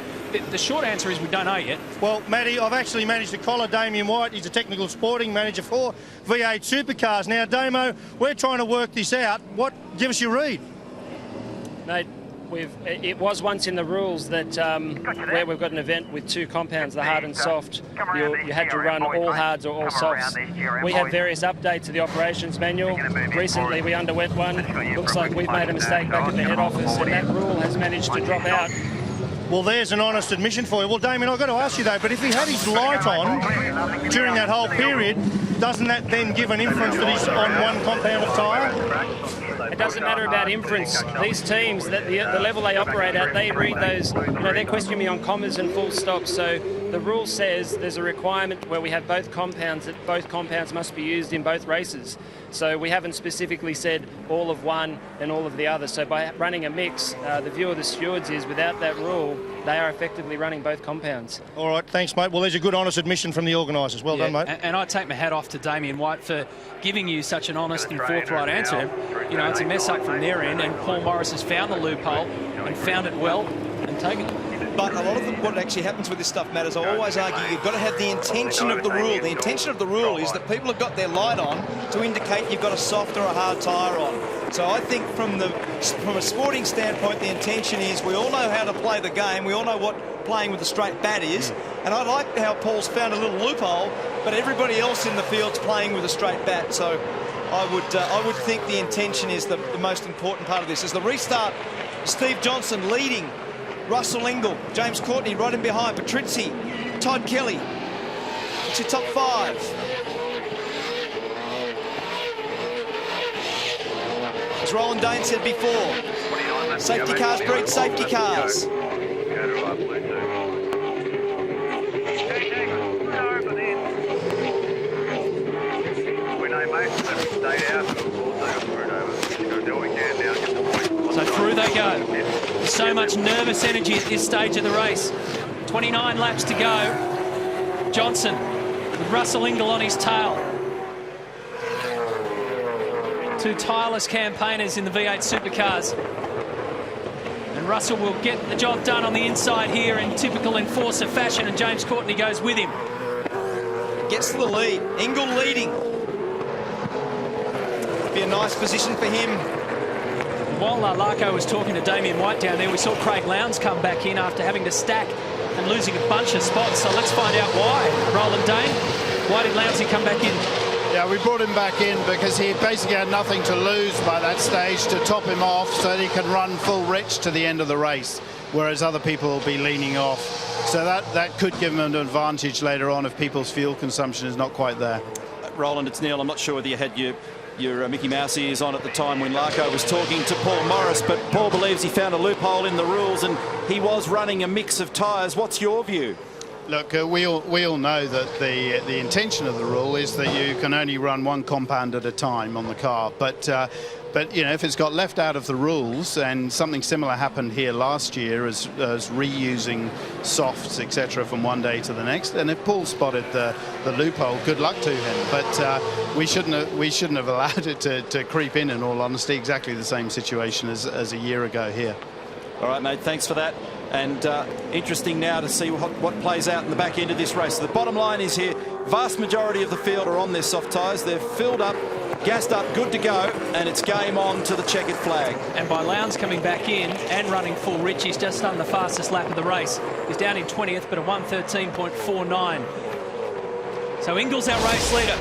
the short answer is we don't know yet. Well,
Matty, I've actually managed to collar Damien White. He's a technical sporting manager for V8 Supercars. Now, Damo, we're trying to work this out. Give us your read.
Mate, it was once in the rules that where we've got an event with 2 compounds, the hard and soft, you had to run all hards or all softs. We have various updates to the operations manual. Recently we underwent one. Looks like we've made a mistake back at the head office, and that rule has managed to drop out.
Well, there's an honest admission for you. Well, Damien, I've got to ask you, though, but if he had his light on during that whole period, doesn't that then give an inference that he's on one compound of tyre?
It doesn't matter about inference. These teams, the level they operate at, they read those, they question me on commas and full stops. So the rule says there's a requirement where we have both compounds, that both compounds must be used in both races. So we haven't specifically said all of one and all of the other. So by running a mix, the view of the stewards is without that rule, they are effectively running both compounds.
All right, thanks, mate. Well, there's a good, honest admission from the organisers. Well done, mate.
And I take my hat off to Damien White for giving you such an honest and forthright answer. You know, it's a mess up from their end, and Paul Morris has found the loophole and found it well and taken it.
But a lot of what actually happens with this stuff, Matt, is I always argue you've got to have the intention of the rule. The intention of the rule is that people have got their light on to indicate you've got a soft or a hard tyre on. So I think from a sporting standpoint, the intention is we all know how to play the game. We all know what playing with a straight bat is. And I like how Paul's found a little loophole, but everybody else in the field's playing with a straight bat. So I would think the intention is the most important part of this. As the restart, Steve Johnson leading. Russell Ingall, James Courtney right in behind, Patrizzi, Todd Kelly. It's your top 5. As Roland Dane said before, safety cars breed safety cars.
So through they go. So much nervous energy at this stage of the race. 29 laps to go. Johnson with Russell Ingall on his tail. 2 tireless campaigners in the V8 Supercars. And Russell will get the job done on the inside here in typical enforcer fashion, and James Courtney goes with him.
Gets to the lead. Ingall leading. Be a nice position for him.
While Larko was talking to Damien White down there, we saw Craig Lowndes come back in after having to stack and losing a bunch of spots. So let's find out why. Roland Dane, why did Lowndes come back in?
Yeah, we brought him back in because he basically had nothing to lose by that stage to top him off so that he can run full rich to the end of the race, whereas other people will be leaning off. So that could give him an advantage later on if people's fuel consumption is not quite there.
Roland, it's Neil. I'm not sure whether you had your Mickey Mouse ears on at the time when Larko was talking to Paul Morris, but Paul believes he found a loophole in the rules and he was running a mix of tyres. What's your view?
Look, we all know that the intention of the rule is that you can only run one compound at a time on the car, but you know, if it's got left out of the rules, and something similar happened here last year as reusing softs, etc., from one day to the next, and if Paul spotted the loophole, good luck to him. But we shouldn't have allowed it to creep in all honesty. Exactly the same situation as a year ago here.
All right, mate, thanks for that. And interesting now to see what plays out in the back end of this race. So the bottom line is here, vast majority of the field are on their soft tyres. They're filled up, gassed up, good to go, and it's game on to the checkered flag.
And by Lowndes coming back in and running full, Richie's just done the fastest lap of the race. He's down in 20th, but a 1:13.49. So Ingles our race leader.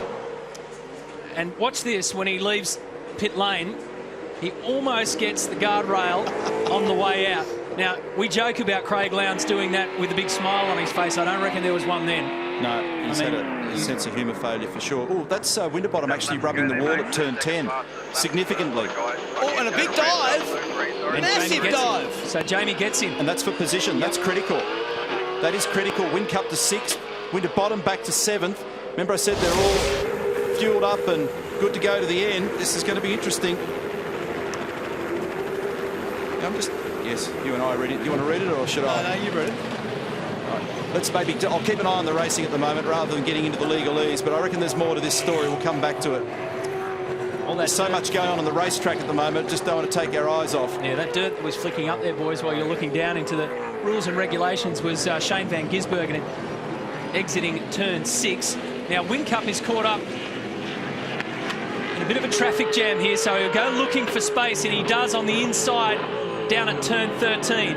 And watch this, when he leaves pit lane, he almost gets the guardrail on the way out. Now, we joke about Craig Lowndes doing that with a big smile on his face. I don't reckon there was one then.
No, he's had a sense of humour failure for sure. Oh, that's Winterbottom actually rubbing the wall at turn 10 significantly.
Oh, and a big dive.
And
Massive dive.
So Jamie gets him.
And that's for position. That's critical. That is critical. Whincup to 6th. Winterbottom back to 7th. Remember I said they're all fueled up and good to go to the end. This is going to be interesting. Yes, you and I read it. You want to read it, or should I?
No, you read it.
Right. Let's I'll keep an eye on the racing at the moment rather than getting into the legalese, but I reckon there's more to this story. We'll come back to it. There's so much going on the racetrack at the moment, just don't want to take our eyes off.
Yeah, that dirt that was flicking up there, boys, while you're looking down into the rules and regulations was Shane van Gisbergen exiting turn 6. Now, Whincup is caught up in a bit of a traffic jam here, so he'll go looking for space, and he does on the inside down at turn 13.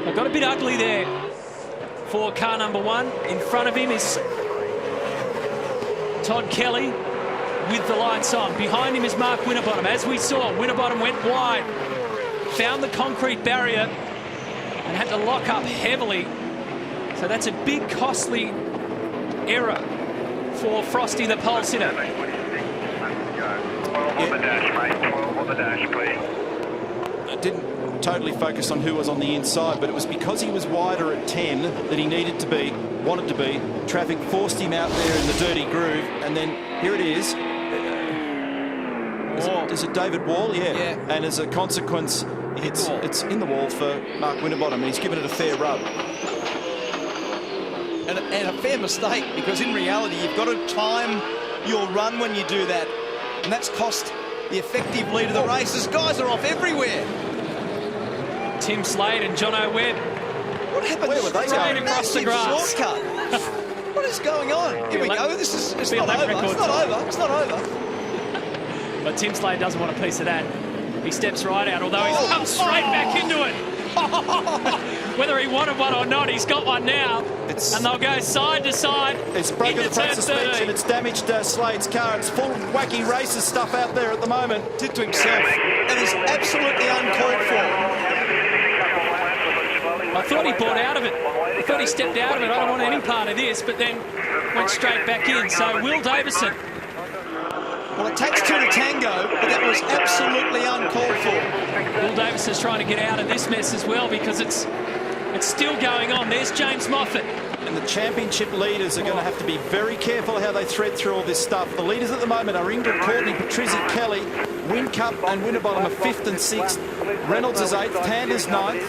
It got a bit ugly there for car number 1. In front of him is Todd Kelly with the lights on. Behind him is Mark Winterbottom. As we saw, Winterbottom went wide, found the concrete barrier and had to lock up heavily. So that's a big costly error for Frosty the pole sitter.
12 on the dash, mate. 12 on the dash, please.
I didn't totally focus on who was on the inside, but it was because he was wider at 10 that he needed to be, wanted to be. Traffic forced him out there in the dirty groove, and then here it is. Is it David Wall? Yeah. And as a consequence, it's in the wall for Mark Winterbottom, and he's given it a fair rub.
And a fair mistake, because in reality, you've got to time your run when you do that. And that's cost the effective lead of the race. These guys are off everywhere.
Tim Slade and Jono Webb.
What happened?
Where were they going?
Across the grass.
Shortcut. What is going on? Here we go. It's not over. It's not over. It's not over.
But Tim Slade doesn't want a piece of that. He steps right out, although he's come straight back into it. Whether he wanted one or not, he's got one now. And they'll go side to side.
It's broken the front suspension.
13.
It's damaged Slade's car. It's full wacky racist stuff out there at the moment.
Did to himself. That is absolutely uncalled for.
I thought he bought out of it. I thought he stepped out of it. I don't want any part of this, but then went straight back in. So Will Davison.
Well, it takes 2 to tango, but that was absolutely uncalled for.
Will Davison's trying to get out of this mess as well, because it's still going on. There's James Moffat.
And the championship leaders are going to have to be very careful how they thread through all this stuff. The leaders at the moment are Ingrid Courtney, Patrizzi Kelly, Whincup and Winterbottom are 5th and 6th. Reynolds is 8th, Tander's 9th.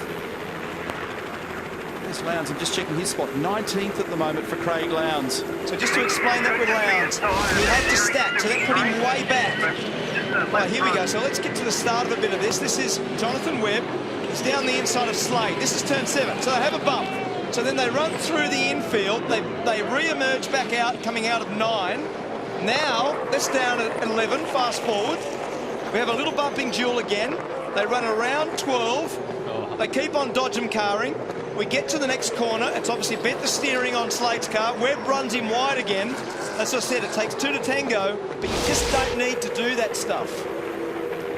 There's Lowndes, I'm just checking his spot, 19th at the moment for Craig Lowndes.
So just to explain that with Lowndes, he had to stack, so that put him way back. Right, here we go. So let's get to the start of a bit of this. This is Jonathan Webb. He's down the inside of Slade. This is turn 7, so they have a bump. So then they run through the infield. They re-emerge back out, coming out of 9. Now, that's down at 11, fast forward. We have a little bumping duel again. They run around 12. They keep on dodgem carring. We get to the next corner. It's obviously bent the steering on Slade's car. Webb runs him wide again. As I said, it takes 2 to tango, but you just don't need to do that stuff.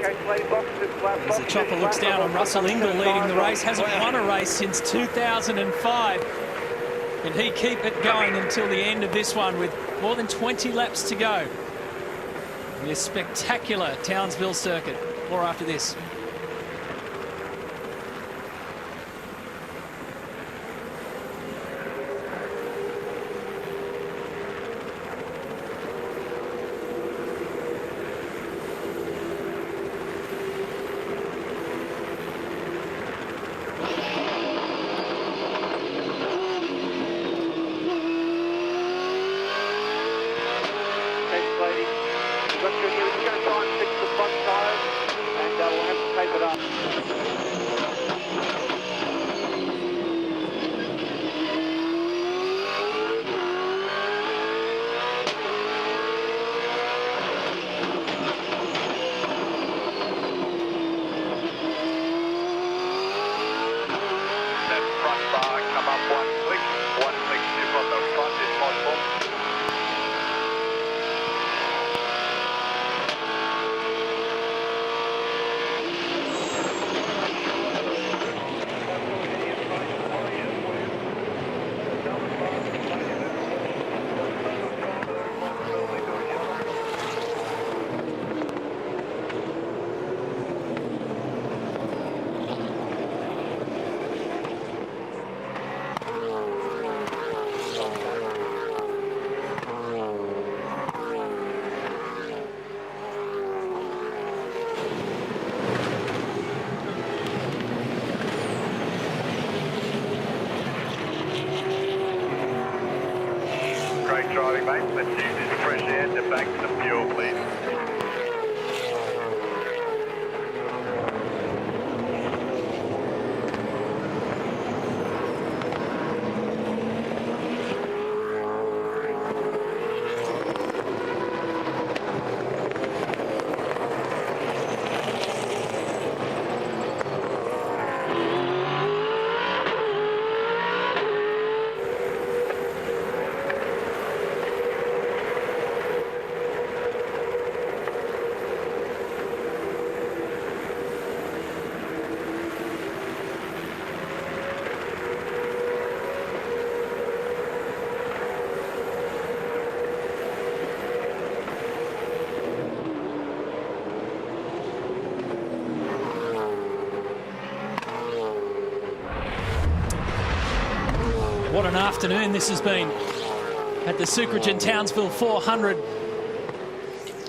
As the chopper looks down on Russell Ingall leading the race, hasn't won a race since 2005. Can he keep it going until the end of this one with more than 20 laps to go? This spectacular Townsville circuit. More after this.
front. That front bar, come up one click dip on the front if possible. Great driving, mate. Let's use this fresh air to bank some fuel, please.
What an afternoon this has been at the Supercharger Townsville 400.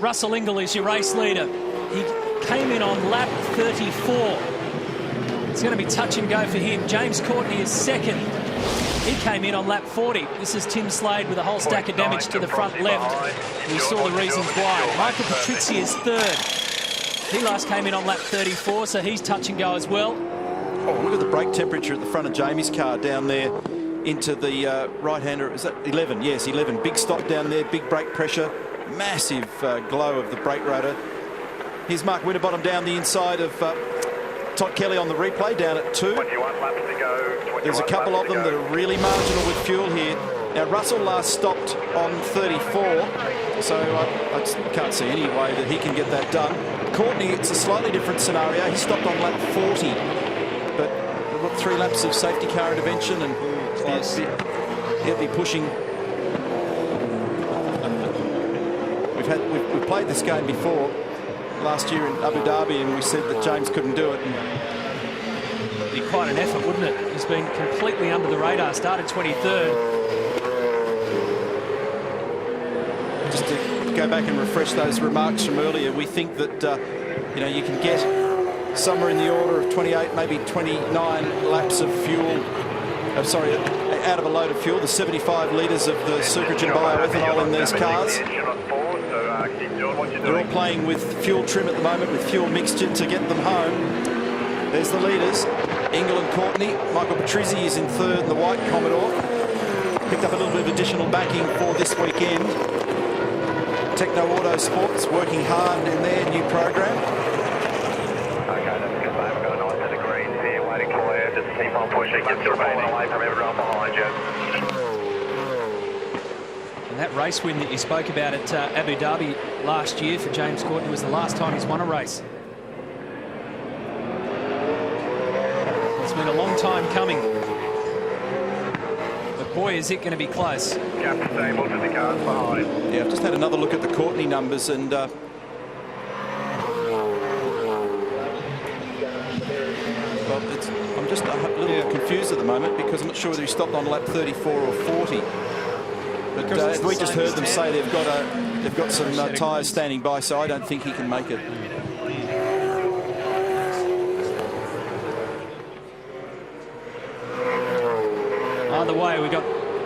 Russell Ingall is your race leader. He came in on lap 34. It's going to be touch and go for him. James Courtney is second. He came in on lap 40. This is Tim Slade with a whole stack of damage to the front left. We saw the reasons why. Michael Patrizzi is third. He last came in on lap 34, so he's touch and go as well.
Oh, look at the brake temperature at the front of Jamie's car down there into the right-hander. Is that 11? Yes, 11. Big stop down there, big brake pressure, massive glow of the brake rotor. Here's Mark Winterbottom down the inside of Todd Kelly on the replay, down at 2.
21 laps to go.
There's a couple of them that are really marginal with fuel here. Now, Russell last stopped on 34, so I just can't see any way that he can get that done. Courtney, it's a slightly different scenario. He stopped on lap 40, but we've got 3 laps of safety car intervention, and he'll be pushing. We've played this game before last year in Abu Dhabi, and we said that James couldn't do it.
It'd be quite an effort, wouldn't it? He's been completely under the radar. Started 23rd.
Just to go back and refresh those remarks from earlier, we think that you can get somewhere in the order of 28, maybe 29 laps of fuel. Out of a load of fuel, the 75 litres of the Supercharger bioethanol in these cars. They're all playing with fuel trim at the moment, with fuel mixture to get them home. There's the leaders, Ingall and Courtney. Michael Patrizzi is in third in the white Commodore. Picked up a little bit of additional backing for this weekend. Techno Auto Sports working hard in their new program.
Okay, that's good, mate. We've got a nice set of greens here waiting for you. Just keep on pushing. Get your pulling away from everyone behind you.
And that race win that you spoke about at Abu Dhabi last year for James Courtney was the last time he's won a race. It's been a long time coming. But boy, is it going to be close.
Gap stable to the cars behind.
Yeah, I've just had another look at the Courtney numbers, and I'm just a little confused at the moment because I'm not sure whether he stopped on lap 34 or 40. But we just heard them say they've got some tyres standing by, so I don't think he can make it.
Either way, we've got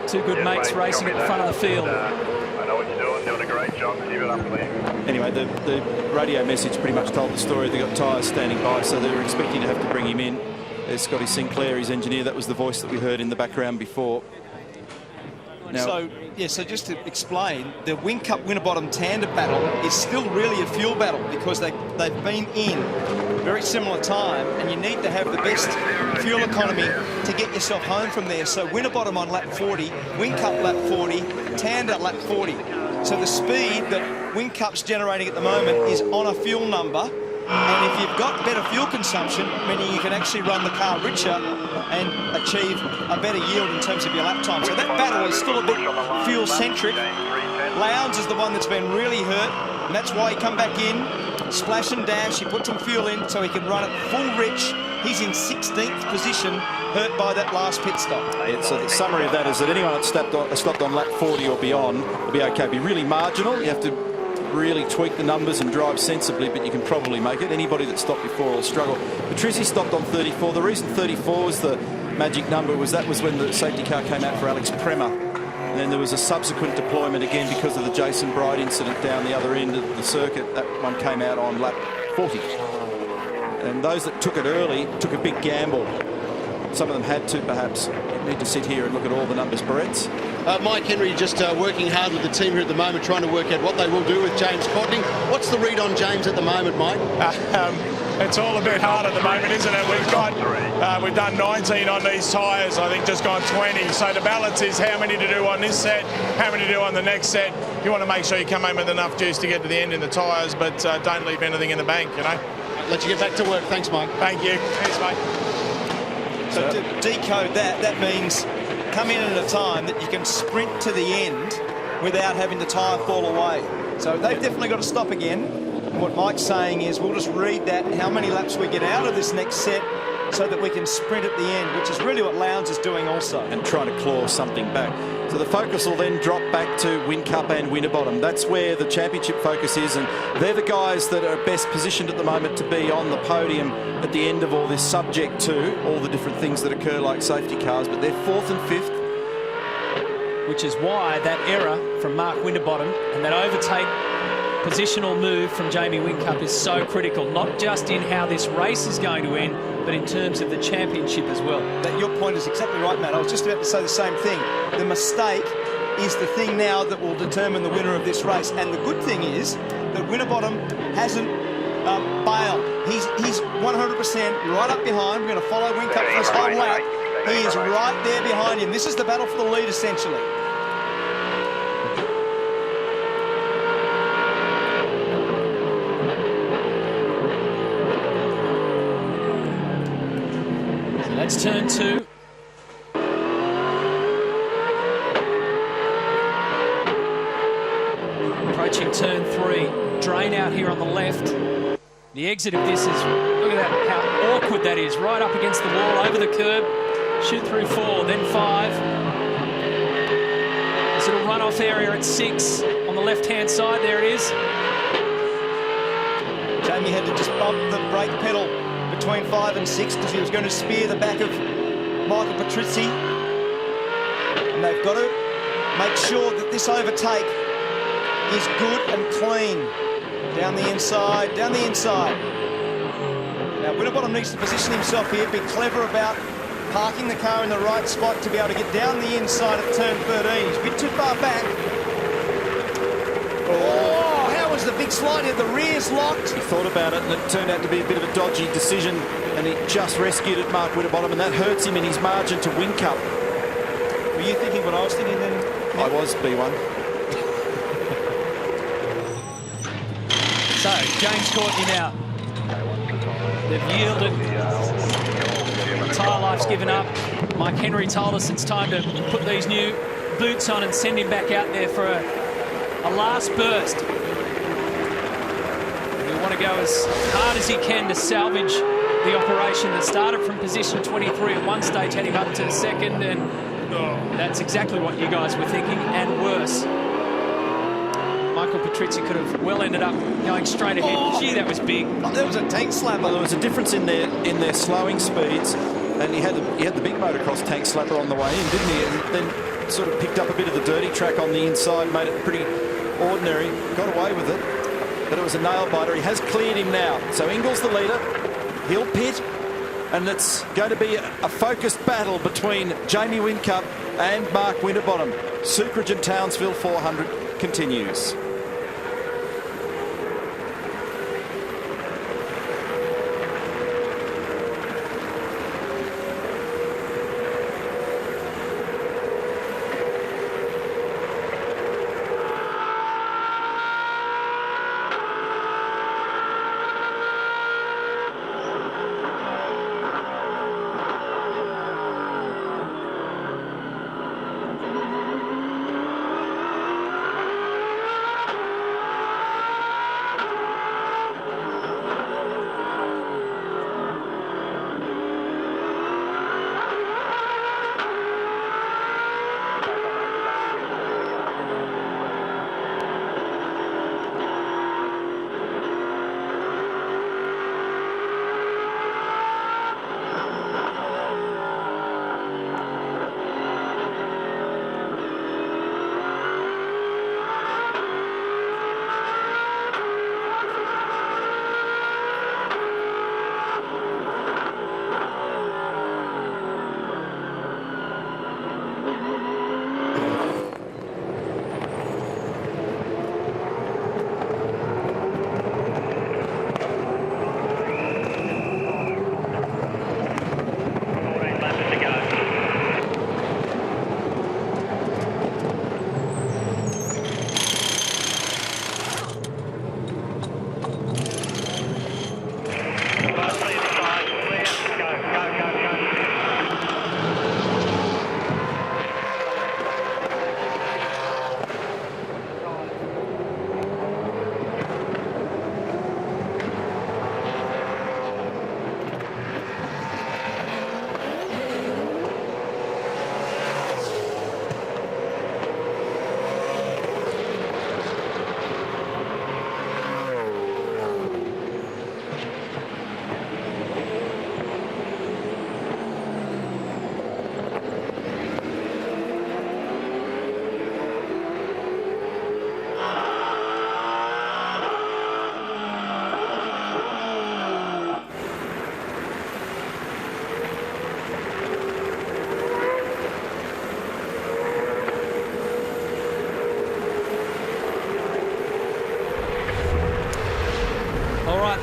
two good mates racing at the front of the field.
I know what you're doing. doing a great job. Keep it up, please.
Anyway, the radio message pretty much told the story. They got tyres standing by, so they were expecting to have to bring him in. There's Scotty Sinclair, his engineer. That was the voice that we heard in the background before. Now,
so just to explain, the Whincup Winterbottom tandem battle is still really a fuel battle because they've been in very similar time, and you need to have the best fuel economy to get yourself home from there. So Winterbottom on lap 40, Whincup lap 40, Tanda lap 40. So the speed that Whincup's generating at the moment is on a fuel number. And if you've got better fuel consumption, meaning you can actually run the car richer and achieve a better yield in terms of your lap time. So that battle is still a bit fuel-centric. Lowndes is the one that's been really hurt, and that's why he come back in, splash and dash. He put some fuel in so he can run it full rich. He's in 16th position, hurt by that last pit stop.
Yeah, so the summary of that is that anyone that stopped on lap 40 or beyond will be okay. Be really marginal. You have to really tweak the numbers and drive sensibly, but you can probably make it. Anybody that stopped before will struggle. Patrizzi stopped on 34. The reason 34 was the magic number was that was when the safety car came out for Alex Prema. And then there was a subsequent deployment again because of the Jason Bright incident down the other end of the circuit. That one came out on lap 40. And those that took it early took a big gamble. Some of them had to, perhaps. You need to sit here and look at all the numbers. Barrett's.
Mike Henry just working hard with the team here at the moment, trying to work out what they will do with James Courtney. What's the read on James at the moment, Mike?
It's all a bit hard at the moment, isn't it? We've done 19 on these tyres, I think just gone 20. So the balance is how many to do on this set, how many to do on the next set. You want to make sure you come home with enough juice to get to the end in the tyres, but don't leave anything in the bank, you know.
Let you get back to work. Thanks, Mike.
Thank you. Thanks, mate.
So to decode that means come in at a time that you can sprint to the end without having the tyre fall away. So they've definitely got to stop again. And what Mike's saying is we'll just read that, how many laps we get out of this next set so that we can sprint at the end, which is really what Lowndes is doing also.
And trying to claw something back. So the focus will then drop back to Whincup and Winterbottom. That's where the championship focus is, and they're the guys that are best positioned at the moment to be on the podium at the end of all this, subject to all the different things that occur like safety cars, but they're 4th and 5th.
Which is why that error from Mark Winterbottom and that overtake positional move from Jamie Whincup is so critical, not just in how this race is going to end, but in terms of the championship as well.
Your point is exactly right, Matt. I was just about to say the same thing. The mistake is the thing now that will determine the winner of this race. And the good thing is that Winterbottom hasn't bailed. He's 100% right up behind. We're going to follow Whincup for his whole lap. He is right there behind him. This is the battle for the lead, essentially.
That's turn 2. Approaching turn 3. Drain out here on the left. The exit of this is, look at that, how awkward that is. Right up against the wall, over the curb. Shoot through 4, then 5. This little runoff area at 6 on the left-hand side. There it is.
Jamie had to just bump the brake pedal between 5 and 6 because he was going to spear the back of Michael Patrizzi. And they've got to make sure that this overtake is good and clean. Down the inside, down the inside. Now Winterbottom needs to position himself here, be clever about parking the car in the right spot to be able to get down the inside at turn 13. He's a bit too far back. Oh, how was the big slide here? The rear's locked.
He thought about it and it turned out to be a bit of a dodgy decision, and he just rescued it, Mark Winterbottom, and that hurts him in his margin to Whincup.
Were you thinking what I was thinking then?
I was, B1.
So, James Courtney now. They've yielded. Tyre life's given up. Mike Henry told us it's time to put these new boots on and send him back out there for a last burst. We want to go as hard as he can to salvage the operation that started from position 23 at one stage, heading up to second, and that's exactly what you guys were thinking, and worse. Michael Patrizzi could have well ended up going straight ahead. Oh, gee, that was big.
Oh, that was a tank slapper.
Well, there was a difference in their slowing speeds, and he had the big motocross tank slapper on the way in, didn't he? And then sort of picked up a bit of the dirty track on the inside, made it pretty ordinary. Got away with it, but it was a nail-biter. He has cleared him now. So Ingall's the leader. He'll pit, and it's going to be a focused battle between Jamie Whincup and Mark Winterbottom. Superage and Townsville 400 continues.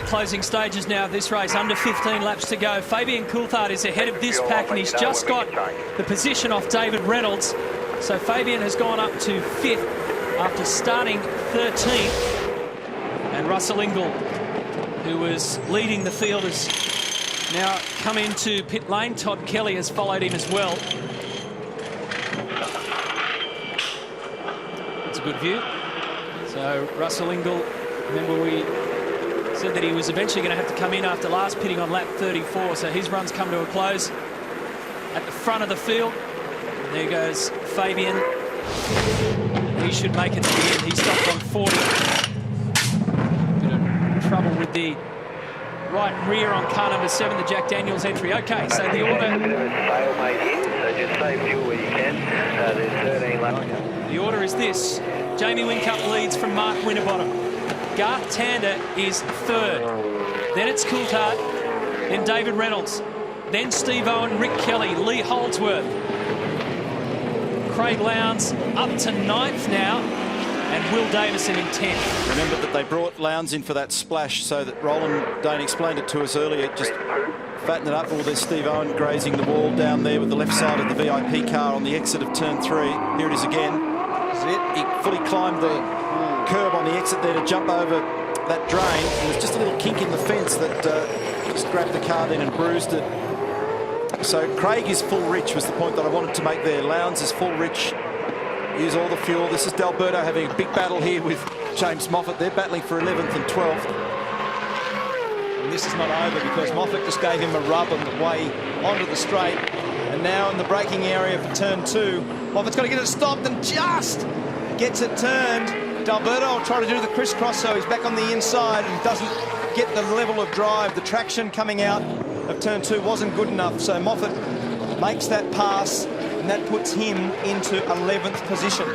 Closing stages now of this race, under 15 laps to go. Fabian Coulthard is ahead of this pack, and he's just got the position off David Reynolds. So Fabian has gone up to 5th after starting 13th. And Russell Ingall, who was leading the field, has now come into pit lane. Todd Kelly has followed him as well. It's a good view. So Russell Ingall, remember we said that he was eventually going to have to come in after last pitting on lap 34, so his run's come to a close at the front of the field. And there goes Fabian. He should make it to the end. He stopped on 40. Bit of trouble with the right rear on car number 7, the Jack Daniels entry. Okay, so the order. The order is this: Jamie Whincup leads from Mark Winterbottom. Garth Tander is 3rd. Then it's Coulthard. Then David Reynolds. Then Steve Owen, Rick Kelly, Lee Holdsworth. Craig Lowndes up to 9th now. And Will Davison in 10th.
Remember that they brought Lowndes in for that splash so that Roland Dane explained it to us earlier. Just fatten it up. Well, there's Steve Owen grazing the wall down there with the left side of the VIP car on the exit of turn 3. Here it is again. This is it. He fully climbed the curb on the exit there to jump over that drain, and there's just a little kink in the fence that just grabbed the car then and bruised it. So Craig is full rich was the point that I wanted to make there. Lowndes is full rich, use all the fuel. This is D'Alberto having a big battle here with James Moffat. They're battling for 11th and 12th.
And this is not over because Moffat just gave him a rub on the way onto the straight, and now in the braking area for turn 2, Moffat's got to get it stopped and just gets it turned. D'Alberto will try to do the crisscross, so he's back on the inside and doesn't get the level of drive. The traction coming out of turn 2 wasn't good enough, so Moffat makes that pass, and that puts him into 11th position.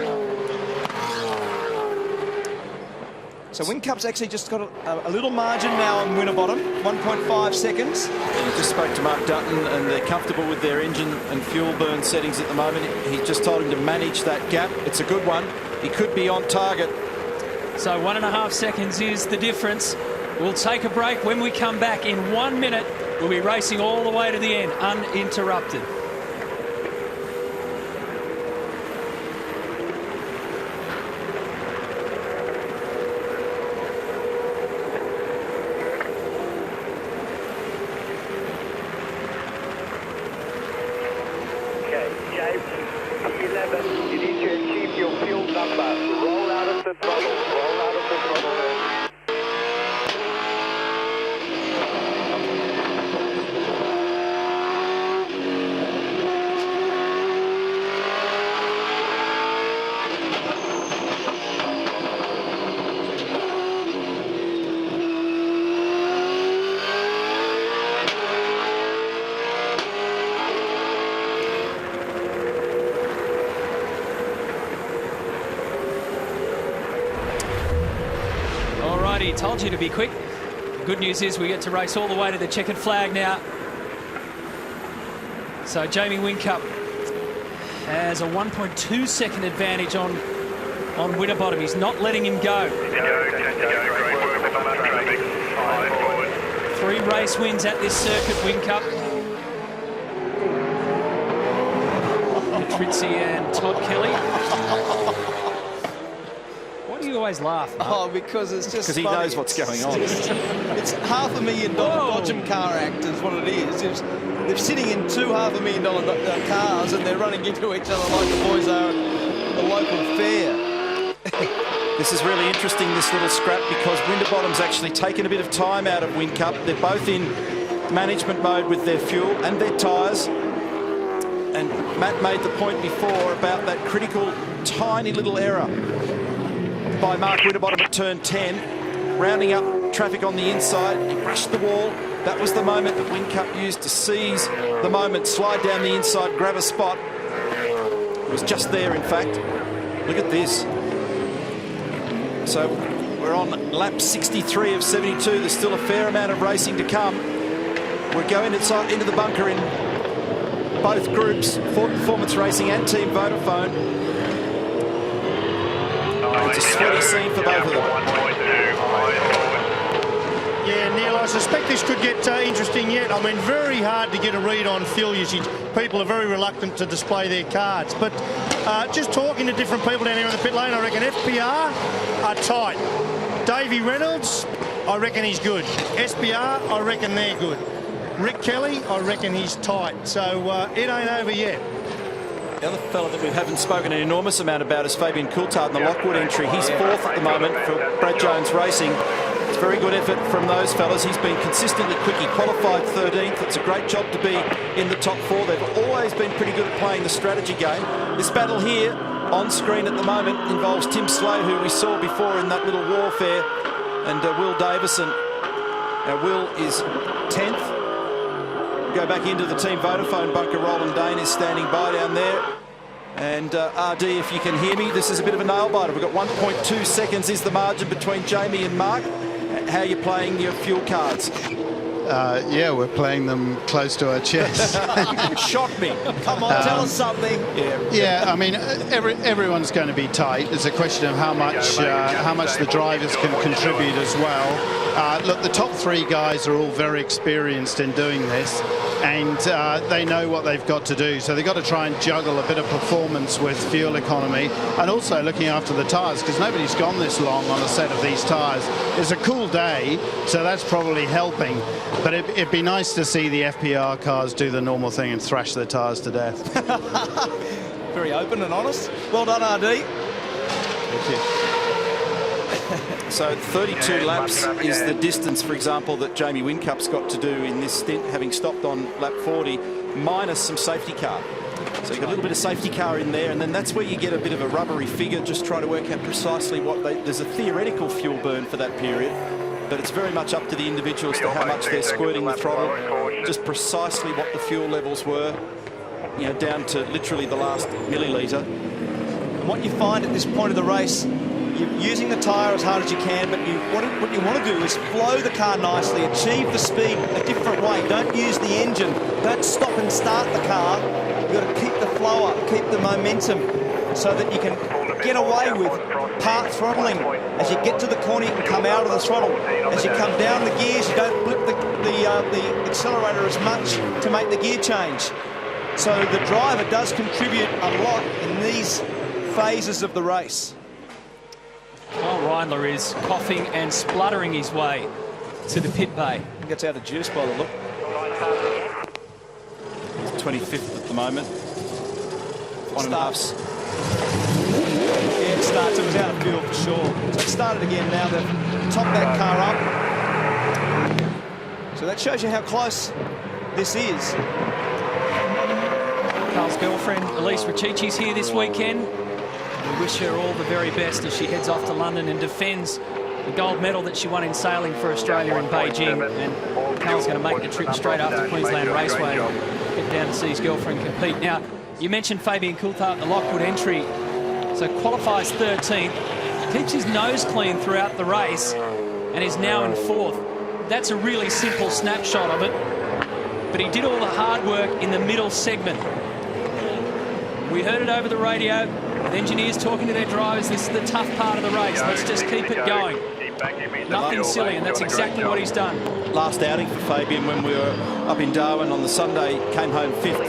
So Wincup's actually just got a little margin now on Winterbottom, 1.5 seconds.
He just spoke to Mark Dutton, and they're comfortable with their engine and fuel burn settings at the moment. He just told him to manage that gap. It's a good one. He could be on target.
So 1.5 seconds is the difference. We'll take a break. When we come back in 1 minute, we'll be racing all the way to the end, uninterrupted. Told you to be quick. Good news is we get to race all the way to the checkered flag now. So Jamie Whincup has a 1.2 second advantage on Winterbottom. He's not letting him go. 3 race wins at this circuit, Whincup. Tritzi and Todd Kelly. You always laugh, Mark.
Oh, because it's just
because he knows what's going on.
It's $500,000 Dodgem car act is what it is. They're sitting in 2 $500,000 cars and they're running into each other like the boys are at the local fair.
This is really interesting, this little scrap, because Winterbottom's actually taken a bit of time out of Whincup. They're both in management mode with their fuel and their tyres. And Matt made the point before about that critical, tiny little error by Mark Winterbottom at turn 10, rounding up traffic on the inside. He rushed the wall. That was the moment that Whincup used to seize the moment, slide down the inside, grab a spot. It was just there, in fact. Look at this. So we're on lap 63 of 72. There's still a fair amount of racing to come. We're going into the bunker in both groups, Ford Performance Racing and Team Vodafone. It's a sweaty scene for both of them.
Yeah, Neil, I suspect this could get interesting yet. I mean, very hard to get a read on fuel usage. People are very reluctant to display their cards. But just talking to different people down here in the pit lane, I reckon FPR are tight. Davey Reynolds, I reckon he's good. SPR, I reckon they're good. Rick Kelly, I reckon he's tight. So it ain't over yet.
The other fella that we haven't spoken an enormous amount about is Fabian Coulthard in the Lockwood entry. He's 4th at the moment for Brad Jones Racing. It's a very good effort from those fellas. He's been consistently quick. He qualified 13th. It's a great job to be in the top 4. They've always been pretty good at playing the strategy game. This battle here on screen at the moment involves Tim Slow, who we saw before in that little warfare, and Will Davison. Now Will is 10th. Go back into the Team Vodafone bunker. Roland Dane is standing by down there. And RD, if you can hear me, this is a bit of a nail-biter. We've got 1.2 seconds is the margin between Jamie and Mark. How are you playing your fuel cards?
Yeah, we're playing them close to our chest.
Shot me.
Come on, tell us something.
Yeah, I mean, everyone's going to be tight. It's a question of how much the drivers can contribute as well. Look, the top 3 guys are all very experienced in doing this, and they know what they've got to do. So they've got to try and juggle a bit of performance with fuel economy, and also looking after the tyres, because nobody's gone this long on a set of these tyres. It's a cool day, so that's probably helping. But it'd be nice to see the FPR cars do the normal thing and thrash their tyres to death.
Very open and honest. Well done, RD.
Thank you.
So 32 laps is the distance, for example, that Jamie Whincup's got to do in this stint, having stopped on lap 40, minus some safety car. So you've got a little bit of safety car in there, and then that's where you get a bit of a rubbery figure, just trying to work out precisely what there's a theoretical fuel burn for that period. But it's very much up to the individuals to how much they're squirting the throttle, just precisely what the fuel levels were, you know, down to literally the last millilitre.
And what you find at this point of the race, You're using the tyre as hard as you can, but what you want to do is flow the car nicely, achieve the speed a different way. Don't use the engine. Don't stop and start the car. You've got to keep the flow up, keep the momentum, so that you can get away with part throttling. As you get to the corner, you can come out of the throttle. As you come down the gears, you don't blip the accelerator as much to make the gear change. So the driver does contribute a lot in these phases of the race.
Kyle Reindler is coughing and spluttering his way to the pit bay.
He gets out of juice by the look.
He's 25th at the moment.
Starts. Yeah, it starts. It was out of field for sure. So it started again now. They've topped that car up. So that shows you how close this is.
Carl's girlfriend, Elise Ricici's here this weekend. We wish her all the very best as she heads off to London and defends the gold medal that she won in sailing for Australia in Beijing. And Carl's going to make the trip straight after Queensland Raceway, get down to see his girlfriend compete. Now, you mentioned Fabian Coulthard, the Lockwood entry. So qualifies 13th, keeps his nose clean throughout the race, and is now in 4th. That's a really simple snapshot of it, but he did all the hard work in the middle segment. We heard it over the radio, with engineers talking to their drivers. This is the tough part of the race. Let's just keep it going. Nothing silly, and that's exactly what he's done.
Last outing for Fabian when we were up in Darwin on the Sunday, came home 5th.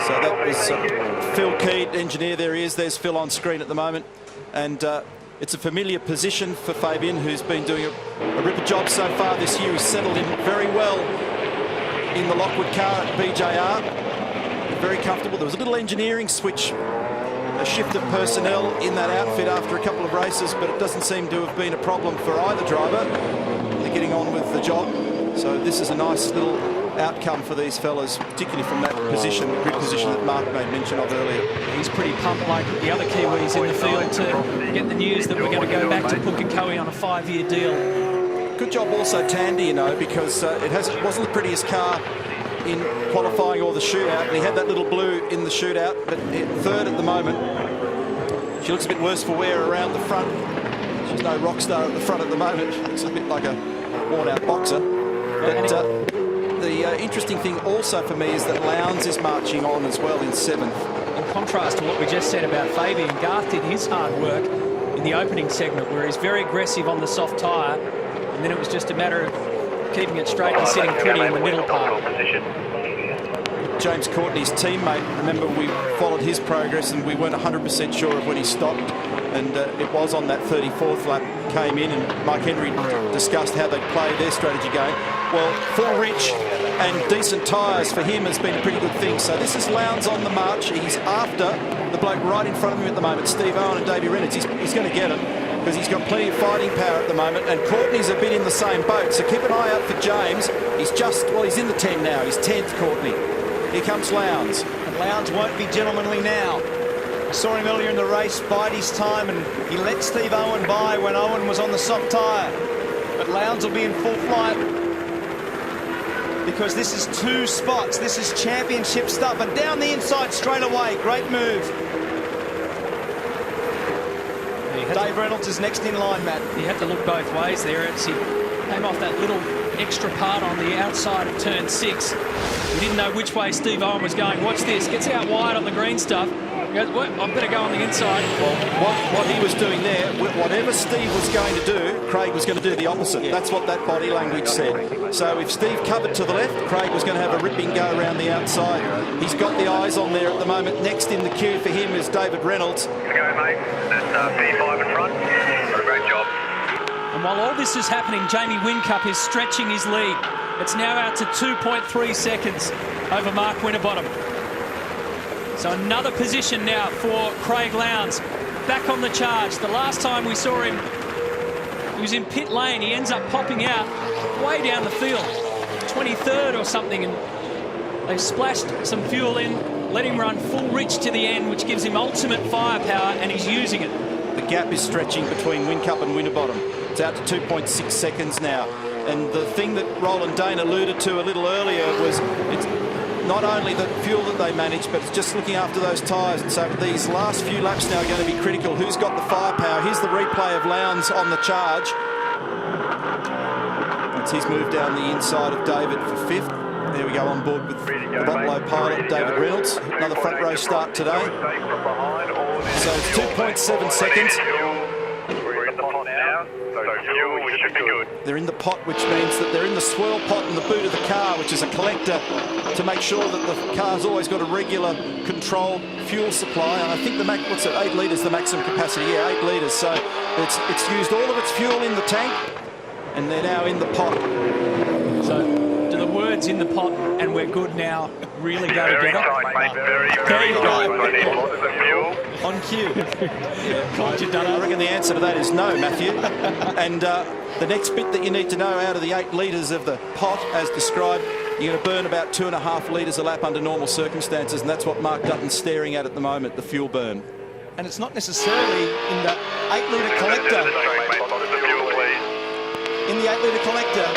So that was Phil Keed, engineer. There he is. There's Phil on screen at the moment. And it's a familiar position for Fabian, who's been doing a ripper job so far this year. He's settled in very well in the Lockwood car at BJR. Very comfortable. There was a little engineering switch, a shift of personnel in that outfit after a couple of races, but it doesn't seem to have been a problem for either driver. They're getting on with the job. So this is a nice little outcome for these fellas, particularly from that position, the grid position that Mark made mention of earlier.
He's pretty pumped, like the other Kiwis in the field, to get the news that we're going to go back to Pukekohe on a 5-year deal.
Good job also Tandy, you know, because it wasn't the prettiest car in qualifying or the shootout, and he had that little blue in the shootout, but 3rd at the moment. She looks a bit worse for wear around the front. She's no rock star at the front at the moment. She looks a bit like a worn-out boxer. But the interesting thing also for me is that Lowndes is marching on as well in 7th.
In contrast to what we just said about Fabian, Garth did his hard work in the opening segment, where he's very aggressive on the soft tyre, and then it was just a matter of keeping it straight and sitting pretty in the middle part.
James Courtney's teammate, remember we followed his progress and we weren't 100% sure of when he stopped, and it was on that 34th lap came in, and Mike Henry discussed how they'd play their strategy game. Well, full rich and decent tyres for him has been a pretty good thing. So this is Lowndes on the march. He's after the bloke right in front of him at the moment, Steve Owen and Davey Reynolds. He's going to get him because he's got plenty of fighting power at the moment, and Courtney's a bit in the same boat. So keep an eye out for James. He's in the 10 now. He's 10th, Courtney. Here comes Lowndes.
And Lowndes won't be gentlemanly now. I saw him earlier in the race bide his time, and he let Steve Owen by when Owen was on the soft tyre. But Lowndes will be in full flight, because this is 2 spots. This is championship stuff, and down the inside straight away. Great move. Dave Reynolds is next in line, Matt.
He had to look both ways there as he came off that little extra part on the outside of turn 6. We didn't know which way Steve Owen was going. Watch this. Gets out wide on the green stuff. He goes, well, I better go on the inside.
Well, what he was doing there, whatever Steve was going to do, Craig was going to do the opposite. Yeah. That's what that body language said. So if Steve covered to the left, Craig was going to have a ripping go around the outside. He's got the eyes on there at the moment. Next in the queue for him is David Reynolds.
Go, mate. That's P5 in front. Got a great job.
And while all this is happening, Jamie Whincup is stretching his lead. It's now out to 2.3 seconds over Mark Winterbottom. So another position now for Craig Lowndes. Back on the charge. The last time we saw him, he was in pit lane. He ends up popping out way down the field, 23rd or something, and they've splashed some fuel in, let him run full rich to the end, which gives him ultimate firepower, and he's using it.
The gap is stretching between Whincup and Winterbottom. It's out to 2.6 seconds now. And the thing that Roland Dane alluded to a little earlier was it's not only the fuel that they manage, but it's just looking after those tyres. And so these last few laps now are going to be critical. Who's got the firepower? Here's the replay of Lowndes on the charge. It's his move down the inside of David for 5th. There we go, on board with the Botlow pilot, David Reynolds. Another front row start today. So it's 2.7 seconds. They're in the pot, which means that they're in the swirl pot in the boot of the car, which is a collector to make sure that the car's always got a regular controlled fuel supply. And I think the 8 litres, the maximum capacity? Yeah, 8 litres. So it's used all of its fuel in the tank, and they're now in the pot.
So do the words "in the pot" and "we're good now" really go together?
On cue.
I reckon the answer to that is no, Matthew. And the next bit that you need to know, out of the 8 litres of the pot, as described, you're going to burn about 2.5 litres a lap under normal circumstances, and that's what Mark Dutton's staring at the moment, the fuel burn.
And it's not necessarily in the 8 litre collector. In the 8 litre collector,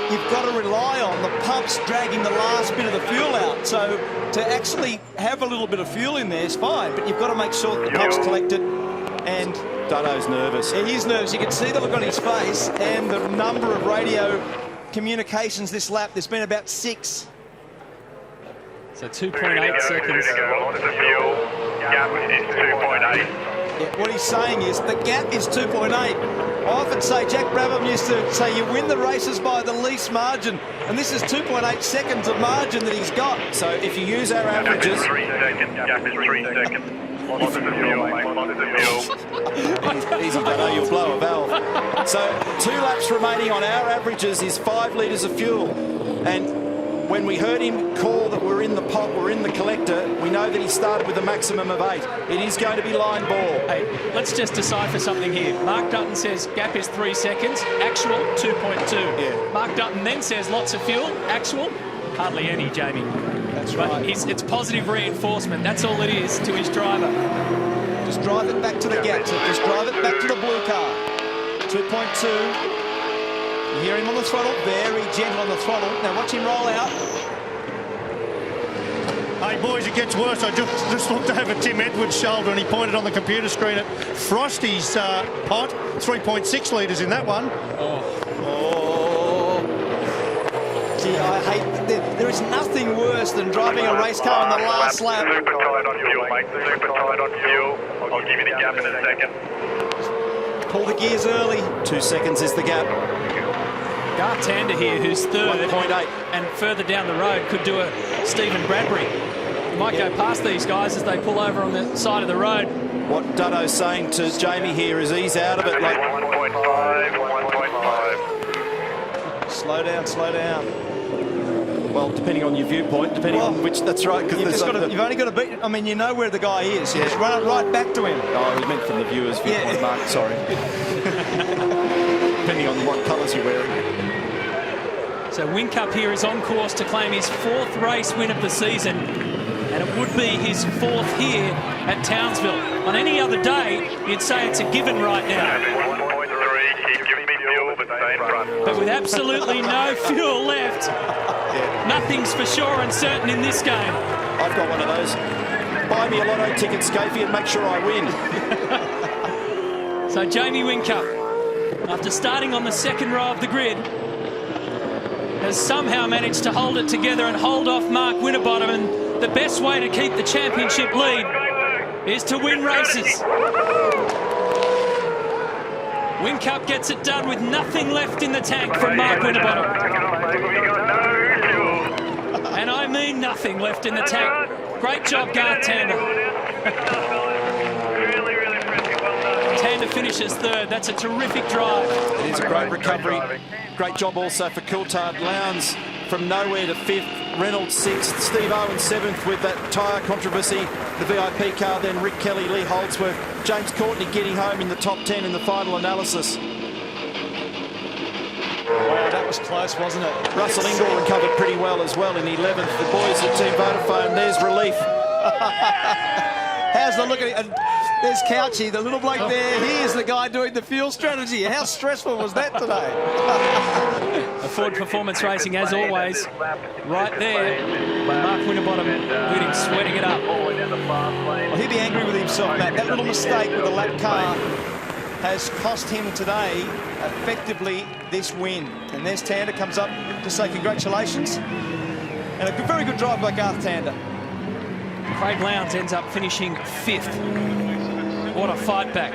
you've got to rely on the pumps dragging the last bit of the fuel out. So to actually have a little bit of fuel in there is fine, but you've got to make sure that the pumps collect it. And
Dutto's nervous.
He is nervous. You can see the look on his face and the number of radio communications this lap. There's been about 6.
So 2.8 seconds.
Gap is 2.8.
Yeah, what he's saying is the gap is 2.8. I often say, Jack Brabham used to say, you win the races by the least margin, and this is 2.8 seconds of margin that he's got.
So if you use our averages...
Gap is 3 seconds. Gap is 3 seconds. Lots of fuel, mate. Lots of fuel.
Easy, Dutto, you'll blow a valve. So 2 laps remaining on our averages is 5 litres of fuel. And when we heard him call that we're in the pot, we're in the collector, we know that he started with a maximum of 8. It is going to be line ball.
Hey, let's just decipher something here. Mark Dutton says gap is 3 seconds, actual 2.2.
Yeah.
Mark Dutton then says lots of fuel, actual hardly any, Jamie.
That's right.
It's positive reinforcement. That's all it is to his driver.
Just drive it back to the gap. So just drive it back to the blue car. 2.2. You hear him on the throttle, very gentle on the throttle. Now watch him roll out.
Hey boys, it gets worse. I just looked over Tim Edwards' shoulder and he pointed on the computer screen at Frosty's pot. 3.6 litres in that one.
Oh. Gee, I hate... There is nothing worse than driving a race car on the last lap.
Super tight on fuel, mate. Super tight on fuel. I'll give you the gap in a second.
Pull the gears early.
2 seconds is the gap.
Gartander here, who's 3rd,
1.8.
and further down the road could do a Stephen Bradbury. He might go past these guys as they pull over on the side of the road.
What Dutto's saying to Jamie here is he's out of it. Like
1.5.
Slow down, slow down.
Well, depending on your viewpoint, depending on which, that's right.
You've only got to beat. I mean, you know where the guy is. You just run it right back to him.
Oh, it was meant from the viewer's viewpoint, Mark. Sorry. Depending on what colours you're wearing.
So Whincup here is on course to claim his 4th race win of the season, and it would be his 4th here at Townsville. On any other day, you'd say it's a given right now.
1.3, keep giving me fuel, but stay in front.
But with absolutely no fuel left, nothing's for sure and certain in this game.
I've got one of those. Buy me a lotto ticket, Scafie, and make sure I win.
So Jamie Whincup, after starting on the 2nd row of the grid, has somehow managed to hold it together and hold off Mark Winterbottom, and the best way to keep the championship lead is to win races. Whincup gets it done with nothing left in the tank from Mark Winterbottom. And I mean nothing left in the tank. Great job, Gartander. Tander finishes 3rd. That's a terrific drive.
It is a great recovery. Great job also for Coulthard. Lowndes from nowhere to 5th. Reynolds 6th. Steve Owen 7th with that tyre controversy. The VIP car, then Rick Kelly, Lee Holdsworth. James Courtney getting home in the top 10 in the final analysis.
Wow, that was close, wasn't it?
Russell Ingall recovered pretty well as well in 11th. The boys at Team Vodafone, there's relief.
How's the look at it? There's Couchy, the little bloke there. He is the guy doing the fuel strategy. How stressful was that today?
A
Ford Performance Racing, as always, right there. Mark Winterbottom leading, sweating it up.
Well, he'll be angry with himself, Matt. That little mistake with the lap car has cost him today effectively this win. And there's Tander, comes up to say congratulations. And a very good drive by Garth Tander.
Craig Lowndes ends up finishing 5th. What a fight back.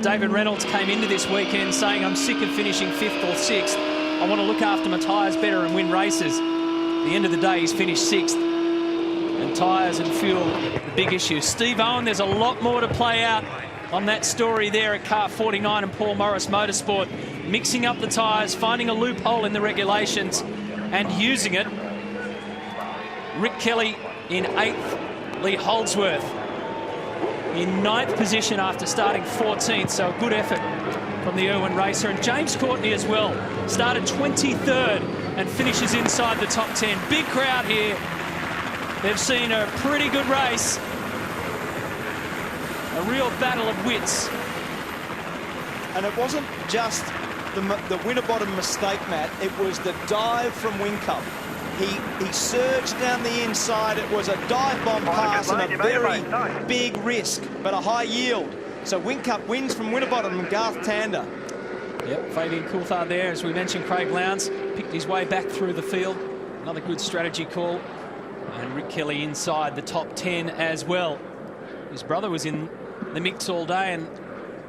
David Reynolds came into this weekend saying, I'm sick of finishing 5th or 6th. I want to look after my tyres better and win races. At the end of the day, he's finished 6th. And tyres and fuel, the big issue. Steve Owen, there's a lot more to play out on that story there at car 49 and Paul Morris Motorsport. Mixing up the tyres, finding a loophole in the regulations and using it. Rick Kelly in 8th. Lee Holdsworth in 9th position after starting 14th, so a good effort from the Irwin racer. And James Courtney as well, started 23rd and finishes inside the top 10. Big crowd here. They've seen a pretty good race. A real battle of wits.
And it wasn't just the Winterbottom mistake, Matt. It was the dive from Whincup. He surged down the inside. It was a dive bomb pass and a very big risk, but a high yield. So Whincup wins from Winterbottom and Garth Tander.
Yep, Fabian Coulthard there, as we mentioned. Craig Lowndes picked his way back through the field. Another good strategy call. And Rick Kelly inside the top 10 as well. His brother was in the mix all day and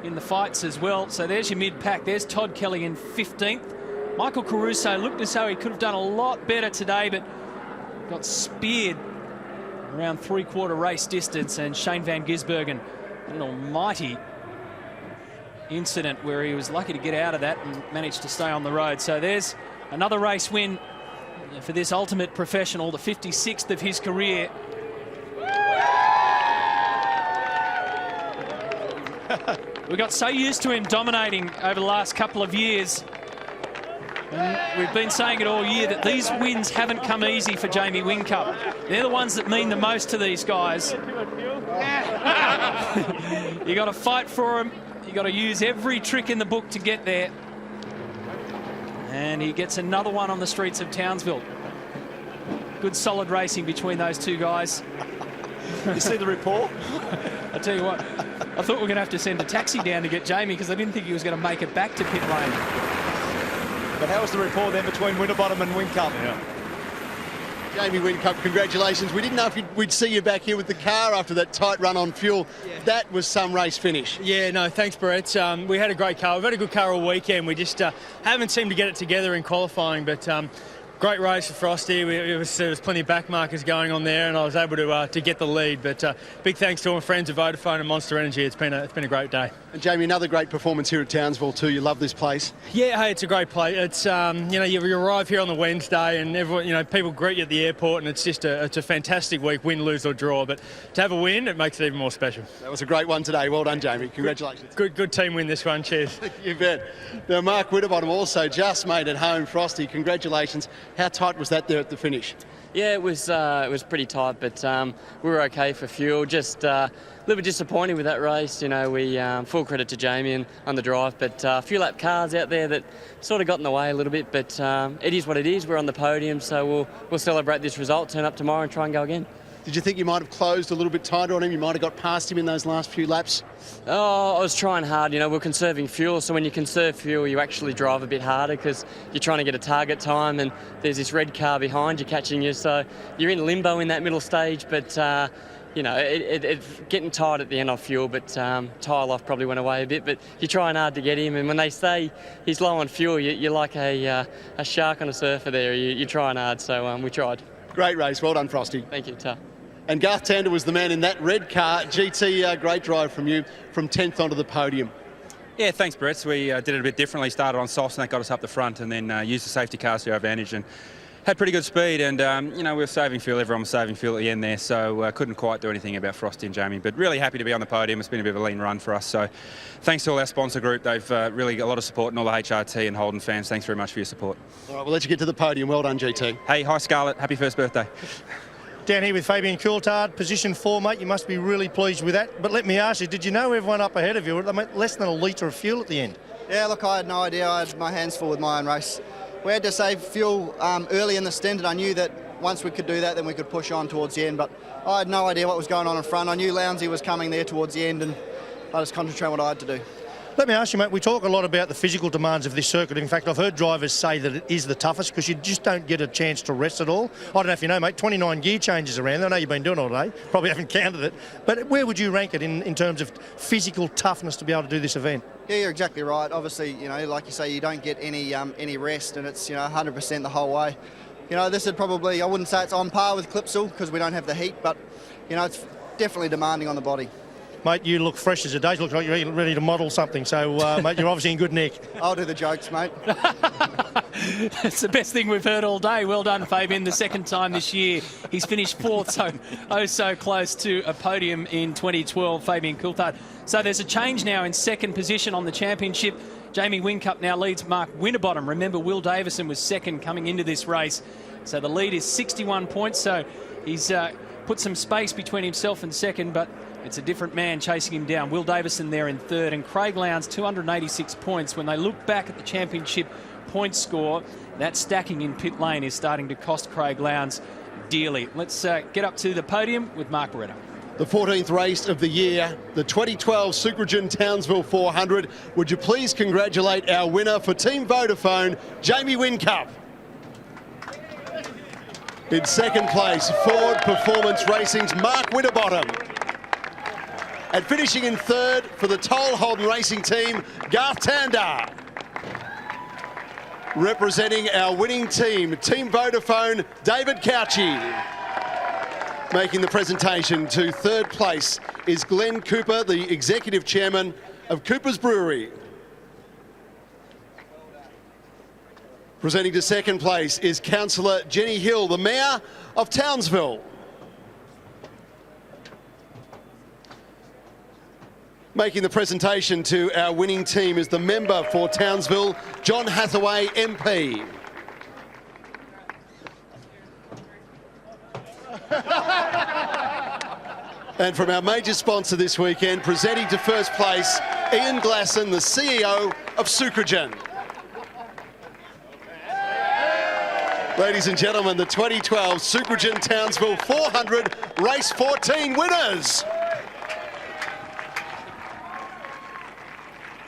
in the fights as well. So there's your mid-pack. There's Todd Kelly in 15th. Michael Caruso looked as though he could have done a lot better today, but got speared around 3/4 race distance. And Shane Van Gisbergen, an almighty incident where he was lucky to get out of that and managed to stay on the road. So there's another race win for this ultimate professional, the 56th of his career. We got so used to him dominating over the last couple of years. And we've been saying it all year that these wins haven't come easy for Jamie Whincup. They're the ones that mean the most to these guys. You got to fight for them. You got to use every trick in the book to get there. And he gets another one on the streets of Townsville. Good solid racing between those two guys.
You see the report?
I tell you what, I thought we were going to have to send a taxi down to get Jamie because I didn't think he was going to make it back to pit lane.
But how was the report then between Winterbottom and Whincup?
Yeah. Jamie Whincup, congratulations. We didn't know if we'd see you back here with the car after that tight run on fuel. Yeah. That was some race finish.
Yeah, no, thanks, Brett. We had a great car. We've had a good car all weekend. We just haven't seemed to get it together in qualifying, but great race for Frosty. There was plenty of back markers going on there, and I was able to get the lead. But big thanks to all my friends at Vodafone and Monster Energy. It's been a great day.
And Jamie, another great performance here at Townsville too. You love this place.
Yeah, hey, it's a great place. It's you arrive here on the Wednesday, and everyone, people greet you at the airport, and it's just it's a fantastic week, win, lose or draw. But to have a win, it makes it even more special.
That was a great one today. Well done, Jamie. Congratulations.
Good team win this one. Cheers.
You bet. Now, Mark Winterbottom also just made it home. Frosty, congratulations. How tight was that there at the finish?
Yeah, it was pretty tight, but we were okay for fuel. Just a little bit disappointed with that race. We full credit to Jamie on the drive, but a few lap cars out there that sort of got in the way a little bit. But it is what it is. We're on the podium, so we'll celebrate this result, turn up tomorrow and try and go again.
Did you think you might have closed a little bit tighter on him? You might have got past him in those last few laps?
Oh, I was trying hard. We're conserving fuel, so when you conserve fuel, you actually drive a bit harder because you're trying to get a target time, and there's this red car behind you catching you, so you're in limbo in that middle stage. But it's getting tight at the end of fuel, but tyre life probably went away a bit. But you're trying hard to get him, and when they say he's low on fuel, you're like a shark on a surfer there. You're trying hard, so we tried.
Great race. Well done, Frosty.
Thank you. Ta.
And Garth Tander was the man in that red car. GT, great drive from you, from 10th onto the podium.
Yeah, thanks, Brett. We did it a bit differently. Started on softs, and that got us up the front, and then used the safety cars to our advantage and had pretty good speed. And, we were saving fuel. Everyone was saving fuel at the end there, so couldn't quite do anything about Frosty and Jamie. But really happy to be on the podium. It's been a bit of a lean run for us. So thanks to all our sponsor group. They've really got a lot of support, and all the HRT and Holden fans. Thanks very much for your support.
All right, we'll let you get to the podium. Well done, GT.
Hey, hi, Scarlett. Happy first birthday.
Down here with Fabian Coulthard, position 4, mate. You must be really pleased with that. But let me ask you, did you know everyone up ahead of you, less than a litre of fuel at the end?
Yeah, look, I had no idea. I had my hands full with my own race. we had to save fuel early in the stint, and I knew that once we could do that, then we could push on towards the end. But I had no idea what was going on in front. I knew Lowndesy was coming there towards the end, and I just concentrated on what I had to do.
Let me ask you, mate, we talk a lot about the physical demands of this circuit. In fact, I've heard drivers say that it is the toughest because you just don't get a chance to rest at all. I don't know if you know, mate, 29 gear changes around there. I know you've been doing it all day. Probably haven't counted it. But where would you rank it in terms of physical toughness to be able to do this event?
Yeah, you're exactly right. Obviously, you know, like you say, you don't get any rest, and it's, you know, 100% the whole way. You know, this would probably, I wouldn't say it's on par with Clipsal because we don't have the heat, but, you know, it's definitely demanding on the body.
Mate, you look fresh as a daisy. Look like you're ready to model something. So, mate, you're obviously in good nick.
I'll do the jokes, mate.
It's the best thing we've heard all day. Well done, Fabian. The second time this year. He's finished fourth, so close to a podium in 2012, Fabian Coulthard. So there's a change now in second position on the championship. Jamie Whincup now leads Mark Winterbottom. Remember, Will Davison was second coming into this race. So the lead is 61 points. So he's put some space between himself and second, but it's a different man chasing him down. Will Davison there in third, and Craig Lowndes 286 points. When they look back at the championship point score, that stacking in pit lane is starting to cost Craig Lowndes dearly. Let's get up to the podium with Mark Barretto.
The 14th race of the year, the 2012 Supergen Townsville 400. Would you please congratulate our winner for Team Vodafone, Jamie Whincup. In second place, Ford Performance Racing's Mark Winterbottom. And finishing in third for the Toll Holden Racing team, Garth Tander. Representing our winning team, Team Vodafone, David Couchy. Making the presentation to third place is Glenn Cooper, the Executive Chairman of Cooper's Brewery. Presenting to second place is Councillor Jenny Hill, the Mayor of Townsville. Making the presentation to our winning team is the member for Townsville, John Hathaway MP. And from our major sponsor this weekend, presenting to first place, Ian Glasson, the CEO of Sucrogen. Ladies and gentlemen, the 2012 Sucrogen Townsville 400 Race 14 winners.